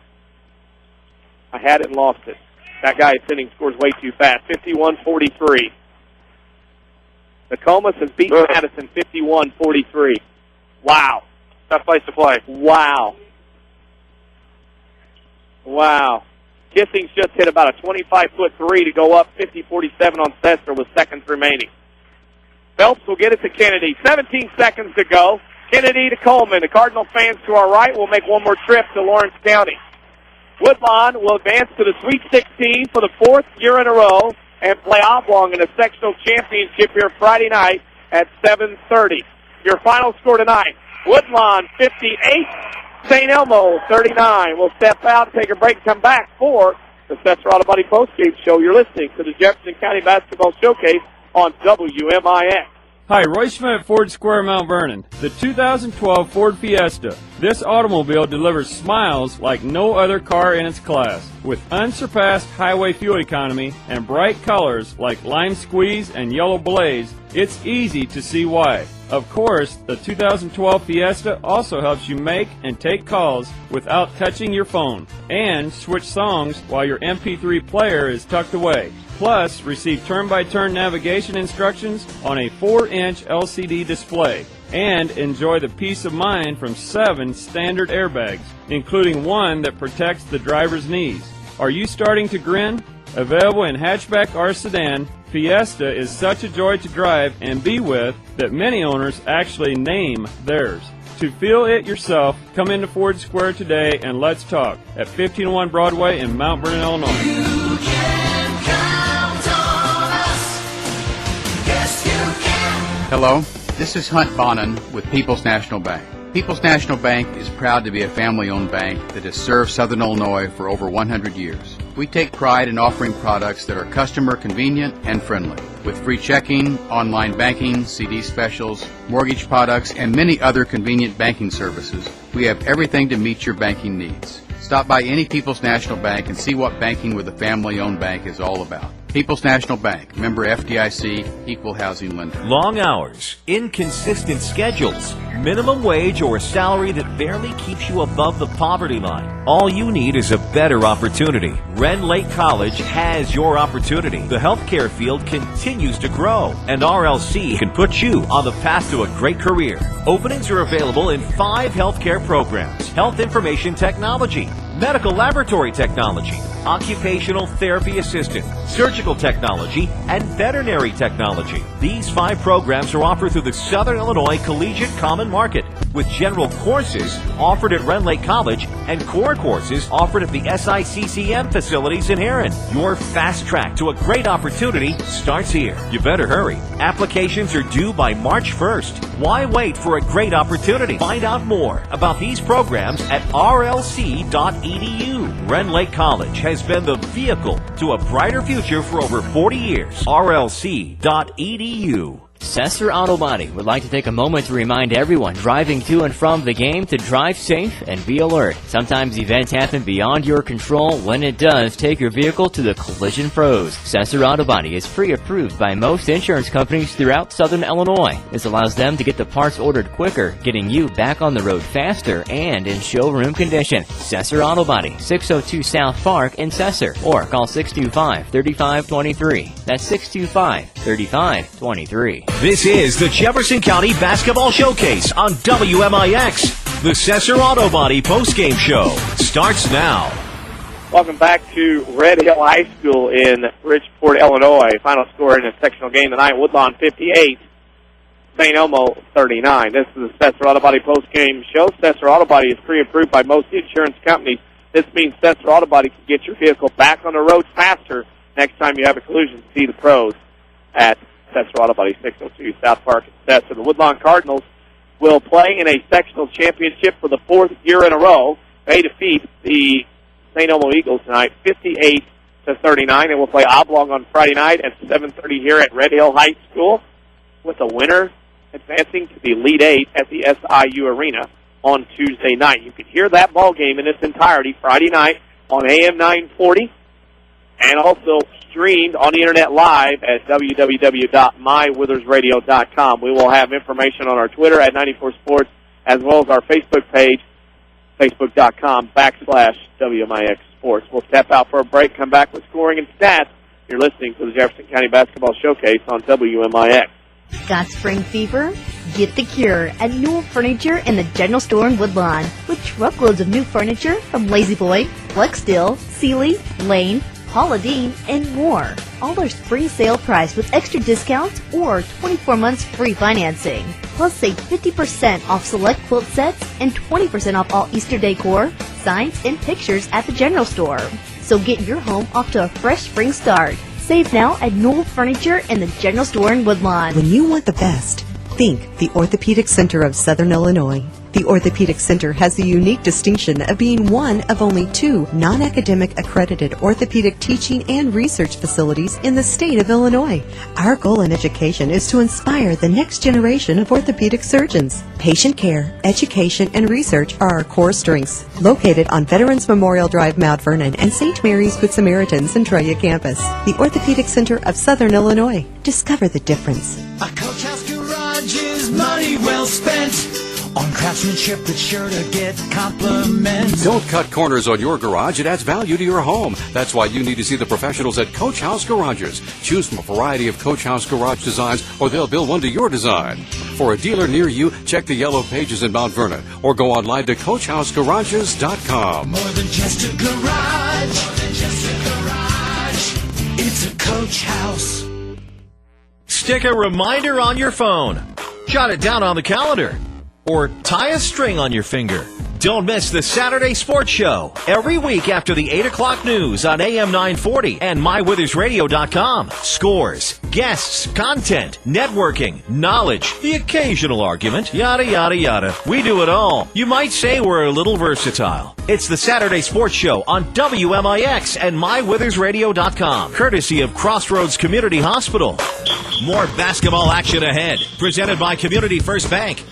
I had it and lost it. That guy sending scores way too fast. 51-43. Nokomis has beaten Madison 51-43. Wow. Tough place to play. Wow. Wow. Kissing's just hit about a 25-foot three to go up 50-47 on Sester with seconds remaining. Phelps will get it to Kennedy. 17 seconds to go. Kennedy to Coleman. The Cardinal fans to our right will make one more trip to Lawrence County. Woodlawn will advance to the Sweet 16 for the 4th year in a row and play Oblong in a sectional championship here Friday night at 7:30. Your final score tonight, Woodlawn 58, St. Elmo 39. We'll step out, take a break, come back for the Sester Auto Body Postgame Show. You're listening to the Jefferson County Basketball Showcase on WMIX. Hi, Roy Schmidt at Ford Square, Mount Vernon. The 2012 Ford Fiesta. This automobile delivers smiles like no other car in its class. With unsurpassed highway fuel economy and bright colors like lime squeeze and yellow blaze, it's easy to see why. Of course, the 2012 Fiesta also helps you make and take calls without touching your phone, and switch songs while your MP3 player is tucked away. Plus, receive turn-by-turn navigation instructions on a 4-inch LCD display. And enjoy the peace of mind from 7 standard airbags, including one that protects the driver's knees. Are you starting to grin? Available in hatchback or sedan, Fiesta is such a joy to drive and be with that many owners actually name theirs. To feel it yourself, come into Ford Square today and let's talk at 1501 Broadway in Mount Vernon, Illinois. Hello, this is Hunt Bonin with People's National Bank. People's National Bank is proud to be a family-owned bank that has served Southern Illinois for over 100 years. We take pride in offering products that are customer convenient and friendly. With free checking, online banking, CD specials, mortgage products, and many other convenient banking services, we have everything to meet your banking needs. Stop by any People's National Bank and see what banking with a family-owned bank is all about. People's National Bank, member FDIC, equal housing lender. Long hours, inconsistent schedules, minimum wage, or a salary that barely keeps you above the poverty line. All you need is a better opportunity. Rend Lake College has your opportunity. The healthcare field continues to grow, and RLC can put you on the path to a great career. Openings are available in 5 healthcare programs: health information technology, medical laboratory technology, occupational therapy assistant, surgical technology, and veterinary technology. These 5 programs are offered through the Southern Illinois Collegiate Common Market, with general courses offered at Rend Lake College and core courses offered at the SICCM facilities in Heron. Your fast track to a great opportunity starts here. You better hurry. Applications are due by March 1st. Why wait for a great opportunity? Find out more about these programs at rlc.edu. Rend Lake College has been the vehicle to a brighter future for over 40 years. rlc.edu. Sesser Auto Body would like to take a moment to remind everyone driving to and from the game to drive safe and be alert. Sometimes events happen beyond your control. When it does, take your vehicle to the collision pros. Sesser Auto Body is pre-approved by most insurance companies throughout Southern Illinois. This allows them to get the parts ordered quicker, getting you back on the road faster and in showroom condition. Sesser Auto Body, 602 South Park in Sesser, or call 625-3523. That's 625-3523. This is the Jefferson County Basketball Showcase on WMIX. The Sesser Auto Body postgame show starts now. Welcome back to Red Hill High School in Bridgeport, Illinois. Final score in a sectional game tonight: Woodlawn 58, St. Elmo 39. This is the Sesser Auto Body postgame show. Sesser Auto Body is pre-approved by most insurance companies. This means Sesser Auto Body can get your vehicle back on the road faster next time you have a collision. See the pros at Sesser Auto Body, 602 South Park in Sesser. The Woodlawn Cardinals will play in a sectional championship for the 4th year in a row. They defeat the St. Elmo Eagles tonight, 58-39. They will play oblong on Friday night at 7:30 here at Red Hill High School, with the winner advancing to the Elite 8 at the SIU Arena on Tuesday night. You can hear that ball game in its entirety Friday night on AM 940, and also streamed on the internet live at www.mywithersradio.com. We will have information on our Twitter at 94 Sports, as well as our Facebook page, facebook.com/WMIX Sports. We'll step out for a break, come back with scoring and stats. You're listening to the Jefferson County Basketball Showcase on WMIX. Got spring fever? Get the cure at Newell Furniture in the General Store in Woodlawn, with truckloads of new furniture from Lazy Boy, Flexsteel, Sealy, Lane, Paula Deen, and more. All are spring sale price with extra discounts or 24 months free financing. Plus save 50% off select quilt sets and 20% off all Easter decor, signs, and pictures at the General Store. So get your home off to a fresh spring start. Save now at Newell Furniture in the General Store in Woodlawn. When you want the best, think the Orthopedic Center of Southern Illinois. The Orthopedic Center has the unique distinction of being one of only 2 non-academic accredited orthopedic teaching and research facilities in the state of Illinois. Our goal in education is to inspire the next generation of orthopedic surgeons. Patient care, education, and research are our core strengths. Located on Veterans Memorial Drive, Mount Vernon, and St. Mary's Good Samaritans Centralia campus. The Orthopedic Center of Southern Illinois. Discover the difference. A Coach House Garage is money well spent on craftsmanship that's sure to get compliments. Don't cut corners on your garage. It adds value to your home. That's why you need to see the professionals at Coach House Garages. Choose from a variety of Coach House garage designs, or they'll build one to your design. For a dealer near you, check the yellow pages in Mount Vernon, or go online to CoachHouseGarages.com. More than just a garage. More than just a garage. It's a Coach House. Stick a reminder on your phone. Jot it down on the calendar. Or tie a string on your finger. Don't miss the Saturday Sports Show every week after the 8 o'clock news on AM 940 and MyWithersRadio.com. Scores, guests, content, networking, knowledge, the occasional argument, yada, yada, yada. We do it all. You might say we're a little versatile. It's the Saturday Sports Show on WMIX and MyWithersRadio.com, courtesy of Crossroads Community Hospital. More basketball action ahead, presented by Community First Bank.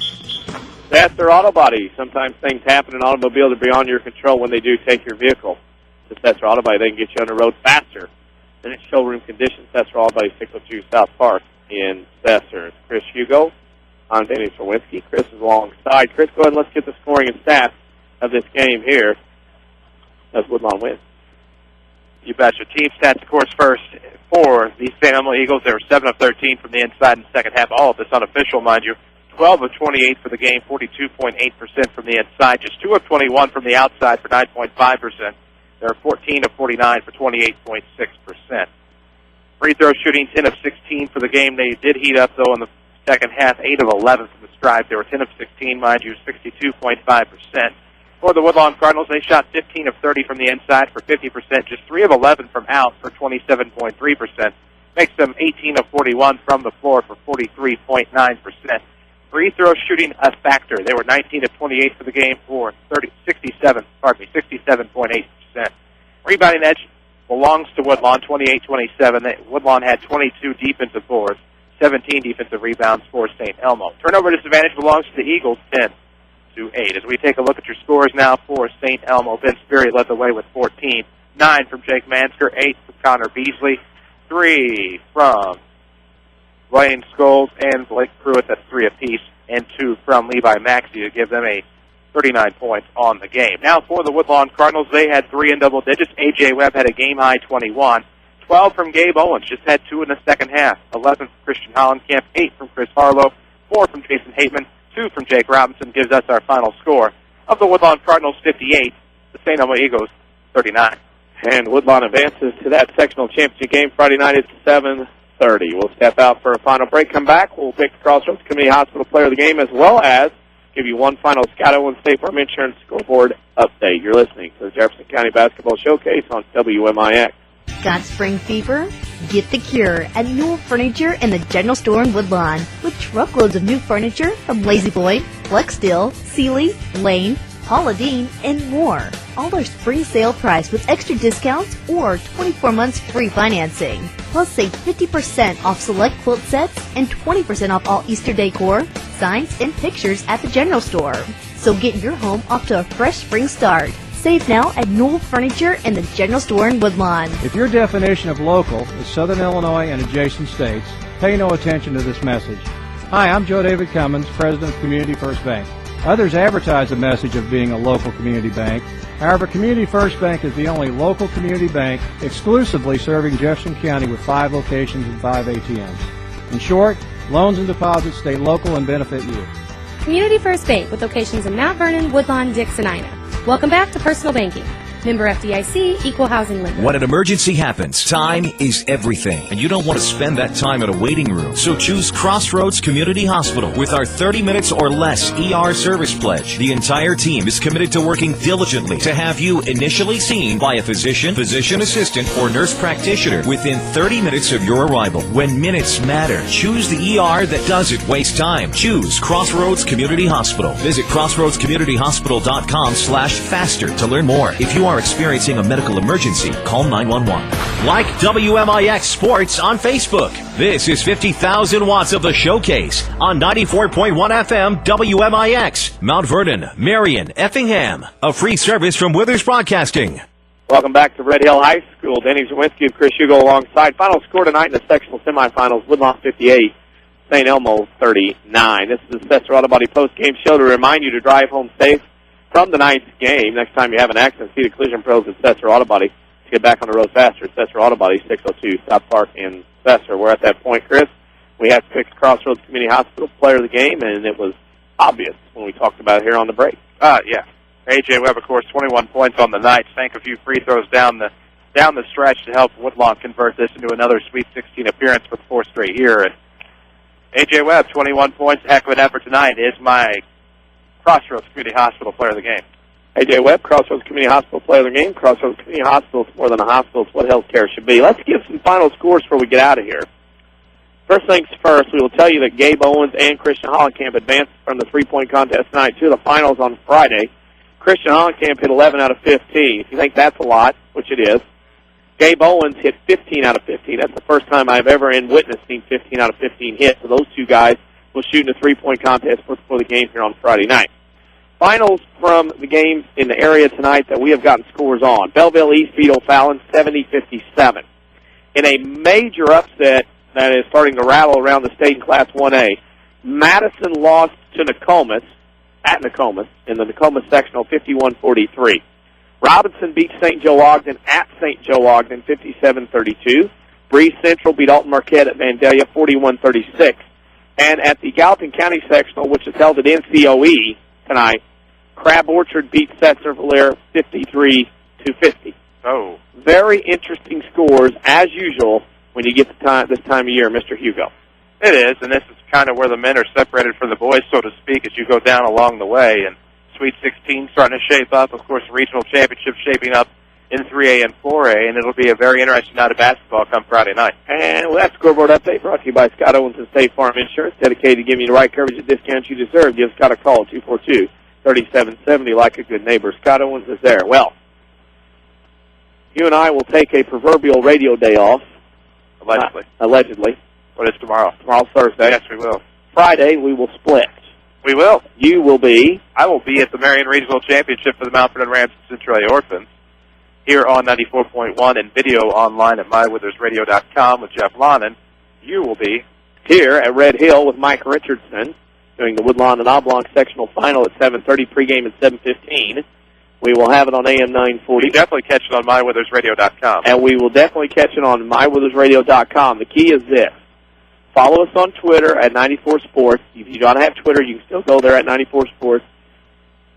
That's their Auto Body. Sometimes things happen in automobiles that are beyond your control when they do take your vehicle. That's their Auto Body. They can get you on the road faster then it's showroom conditions. That's for all by 602 South Park in Besser. It's Chris Hugo. I'm Danny Czerwinski. Chris is alongside. Chris, go ahead and let's get the scoring and stats of this game here as Woodlawn wins. You betcha. Team stats, of course, first for the St. Elmo Eagles. They were 7 of 13 from the inside in the second half. All of this unofficial, mind you. 12 of 28 for the game, 42.8% from the inside. Just 2 of 21 from the outside for 9.5%. They're 14 of 49 for 28.6%. Free throw shooting, 10 of 16 for the game. They did heat up, though, in the second half, 8 of 11 from the stripe. They were 10 of 16, mind you, 62.5%. For the Woodlawn Cardinals, they shot 15 of 30 from the inside for 50%, just 3 of 11 from out for 27.3%. Makes them 18 of 41 from the floor for 43.9%. Free throw shooting a factor. They were 19 of 28 for the game for 67.8%. Rebounding edge belongs to Woodlawn, 28-27. Woodlawn had 22 defensive boards, 17 defensive rebounds for St. Elmo. Turnover disadvantage belongs to the Eagles, 10-8. As we take a look at your scores now for St. Elmo, Ben Sperry led the way with 14. 9 from Jake Mansker, 8 from Connor Beasley, 3 from Blaine Scholes and Blake Pruitt, that's 3 apiece, and 2 from Levi Maxey to give them a 39 points on the game. Now for the Woodlawn Cardinals, they had 3 in double digits. A.J. Webb had a game-high 21. 12 from Gabe Owens, just had 2 in the second half. 11 from Christian Hollenkamp, 8 from Chris Harlow, 4 from Jason Hateman, 2 from Jake Robinson gives us our final score of the Woodlawn Cardinals 58, the St. Elmo Eagles 39. And Woodlawn advances to that sectional championship game Friday night at 7:30. We'll step out for a final break. Come back. We'll pick the Crossroads Community Hospital player of the game, as well as give you one final Scout Owens State Farm Insurance scoreboard update. You're listening to the Jefferson County Basketball Showcase on WMIX. Got spring fever? Get the cure at Newell Furniture and the General Store in Woodlawn with truckloads of new furniture from Lazy Boy, Flex Steel, Sealy, Lane, Paula Deen, and more. All are spring sale price with extra discounts or 24 months free financing. Plus save 50% off select quilt sets and 20% off all Easter decor, signs, and pictures at the General Store. So get your home off to a fresh spring start. Save now at Newell Furniture and the General Store in Woodlawn. If your definition of local is Southern Illinois and adjacent states, pay no attention to this message. Hi, I'm Joe David Cummins, President of Community First Bank. Others advertise the message of being a local community bank. However, Community First Bank is the only local community bank exclusively serving Jefferson County with 5 locations and 5 ATMs. In short, loans and deposits stay local and benefit you. Community First Bank with locations in Mount Vernon, Woodlawn, Dix, and Ina. Welcome back to Personal Banking. Member FDIC, Equal Housing Lender. When an emergency happens, time is everything, and you don't want to spend that time in a waiting room. So choose Crossroads Community Hospital with our 30 minutes or less ER service pledge. The entire team is committed to working diligently to have you initially seen by a physician, physician assistant, or nurse practitioner within 30 minutes of your arrival. When minutes matter, choose the ER that doesn't waste time. Choose Crossroads Community Hospital. Visit crossroadscommunityhospital.com/faster to learn more. If you are experiencing a medical emergency, call 911. Like WMIX Sports on Facebook. This is 50,000 watts of the showcase on 94.1 FM WMIX, Mount Vernon, Marion, Effingham. A free service from Withers Broadcasting. Welcome back to Red Hill High School. Danny Czerwinski and Chris Hugo alongside. Final score tonight in the sectional semifinals, Woodlawn 58, St. Elmo 39. This is the Cesar Auto Body post-game show to remind you to drive home safe from tonight's game. Next time you have an accident, see the collision pros at Cesar Auto Body to get back on the road faster. Cesar Auto Body, 602 South Park in Cesar. We're at that point, Chris. We have to pick Crossroads Community Hospital player of the game, and it was obvious when we talked about it here on the break. Yeah. A.J. Webb, of course, 21 points on the night. Sank a few free throws down the stretch to help Woodlawn convert this into another Sweet 16 appearance for the 4th straight year. And A.J. Webb, 21 points, heck of an effort tonight, is my Crossroads Community Hospital player of the game. A.J. Webb, Crossroads Community Hospital player of the game. Crossroads Community Hospital is more than a hospital. It's what health care should be. Let's give some final scores before we get out of here. First things first, we will tell you that Gabe Owens and Christian Hollenkamp advanced from the three-point contest tonight to the finals on Friday. Christian Hollenkamp hit 11 out of 15. If you think that's a lot, which it is, Gabe Owens hit 15 out of 15. That's the first time I've ever witnessed 15 out of 15 hits. So those two guys will shoot in a three-point contest before the game here on Friday night. Finals from the games in the area tonight that we have gotten scores on. Belleville East beat O'Fallon 70-57. in a major upset that is starting to rattle around the state in Class 1A. Madison lost to Nokomis, at Nokomis, in the Nokomis sectional, 51-43. Robinson beat St. Joe Ogden at St. Joe Ogden, 57-32. Breeze Central beat Alton Marquette at Vandalia, 41-36. And at the Gallatin County sectional, which is held at NCOE tonight, Crab Orchard beat Setzer-Valier 53-50. Oh. Very interesting scores, as usual, when you get to this time of year, Mr. Hugo. It is, and this is kind of where the men are separated from the boys, so to speak, as you go down along the way. And Sweet 16 starting to shape up. Of course, the regional championship shaping up in 3A and 4A, and it'll be a very interesting night of basketball come Friday night. And well, that scoreboard update brought to you by Scott Owens and State Farm Insurance, dedicated to giving you the right coverage and discounts you deserve. Give Scott a call, 242-3770, like a good neighbor. Scott Owens is there. Well, you and I will take a proverbial radio day off. Allegedly. Allegedly. What is tomorrow? Tomorrow's Thursday. Yes, we will. Friday, we will split. We will. You will be? I will be at the Marion Regional Championship for the Mount Vernon Rams and Centralia Orphans here on 94.1 and video online at mywithersradio.com with Jeff Lonan. You will be here at Red Hill with Mike Richardson doing the Woodlawn and Oblong sectional final at 7:30, pregame at 7:15. We will have it on AM 940. You definitely catch it on mywithersradio.com. And we will definitely catch it on mywithersradio.com. The key is this. Follow us on Twitter at 94 Sports. If you don't have Twitter, you can still go there at 94 Sports.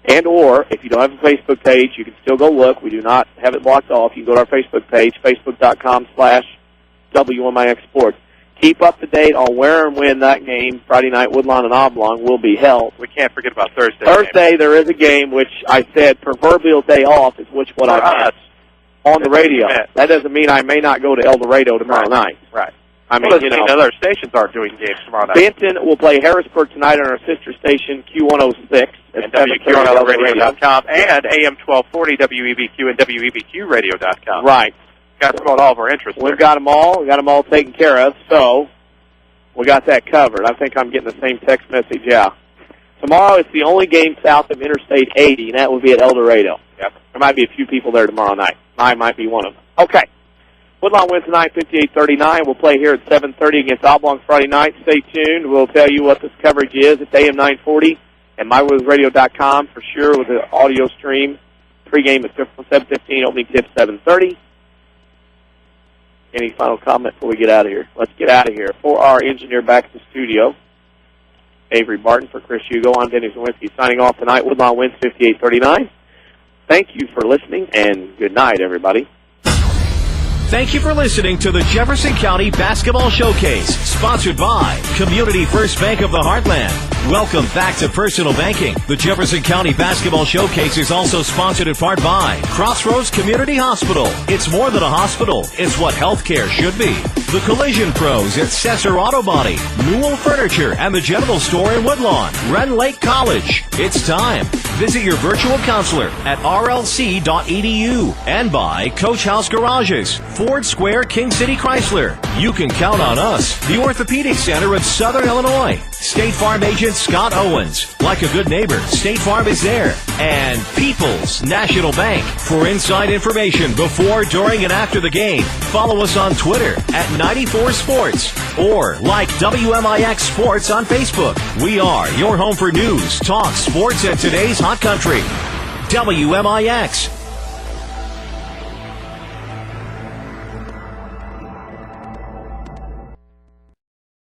And or, if you don't have a Facebook page, you can still go look. We do not have it blocked off. You can go to our Facebook page, facebook.com/WMIX Sports. Keep up to date on where and when that game, Friday night, Woodlawn and Oblong, will be held. We can't forget about Thursday. Thursday, there is a game, which I said proverbial day off is what I meant on the radio. That doesn't mean I may not go to El Dorado tomorrow night. Right. I mean, other stations aren't doing games tomorrow night. Benton will play Harrisburg tonight on our sister station, Q106. And WQRLradio.com and AM 1240 WEBQ and WEBQradio.com. Right. Got to promote all of our interests. We've got them all. We've got them all taken care of, so we got that covered. I think I'm getting the same text message, yeah. Tomorrow it's the only game south of Interstate 80, and that will be at El Dorado. Yep. There might be a few people there tomorrow night. I might be one of them. Okay. Woodlawn wins tonight, 58-39. We'll play here at 7:30 against Oblong Friday night. Stay tuned. We'll tell you what this coverage is. It's AM 940 and mywithersradio.com for sure with the audio stream. Pre-game at 7:15, opening tip 7:30. Any final comment before we get out of here? Let's get out of here. For our engineer back at the studio, Avery Barton, for Chris Hugo, I'm Denny Czerwinski signing off tonight. Woodlawn wins 58-39. Thank you for listening, and good night, everybody. Thank you for listening to the Jefferson County Basketball Showcase, sponsored by Community First Bank of the Heartland. Welcome back to Personal Banking. The Jefferson County Basketball Showcase is also sponsored in part by Crossroads Community Hospital. It's more than a hospital. It's what healthcare should be. The Collision Pros at Cesar Auto Body, Newell Furniture, and the General Store in Woodlawn. Rend Lake College. It's time. Visit your virtual counselor at rlc.edu. And by Coach House Garages, Ford Square, King City Chrysler. You can count on us. The Orthopedic Center of Southern Illinois. State Farm agent Scott Owens. Like a good neighbor, State Farm is there. And People's National Bank. For inside information before, during, and after the game, follow us on Twitter at 94 Sports or like WMIX Sports on Facebook. We are your home for news, talk, sports, and today's hot country. WMIX.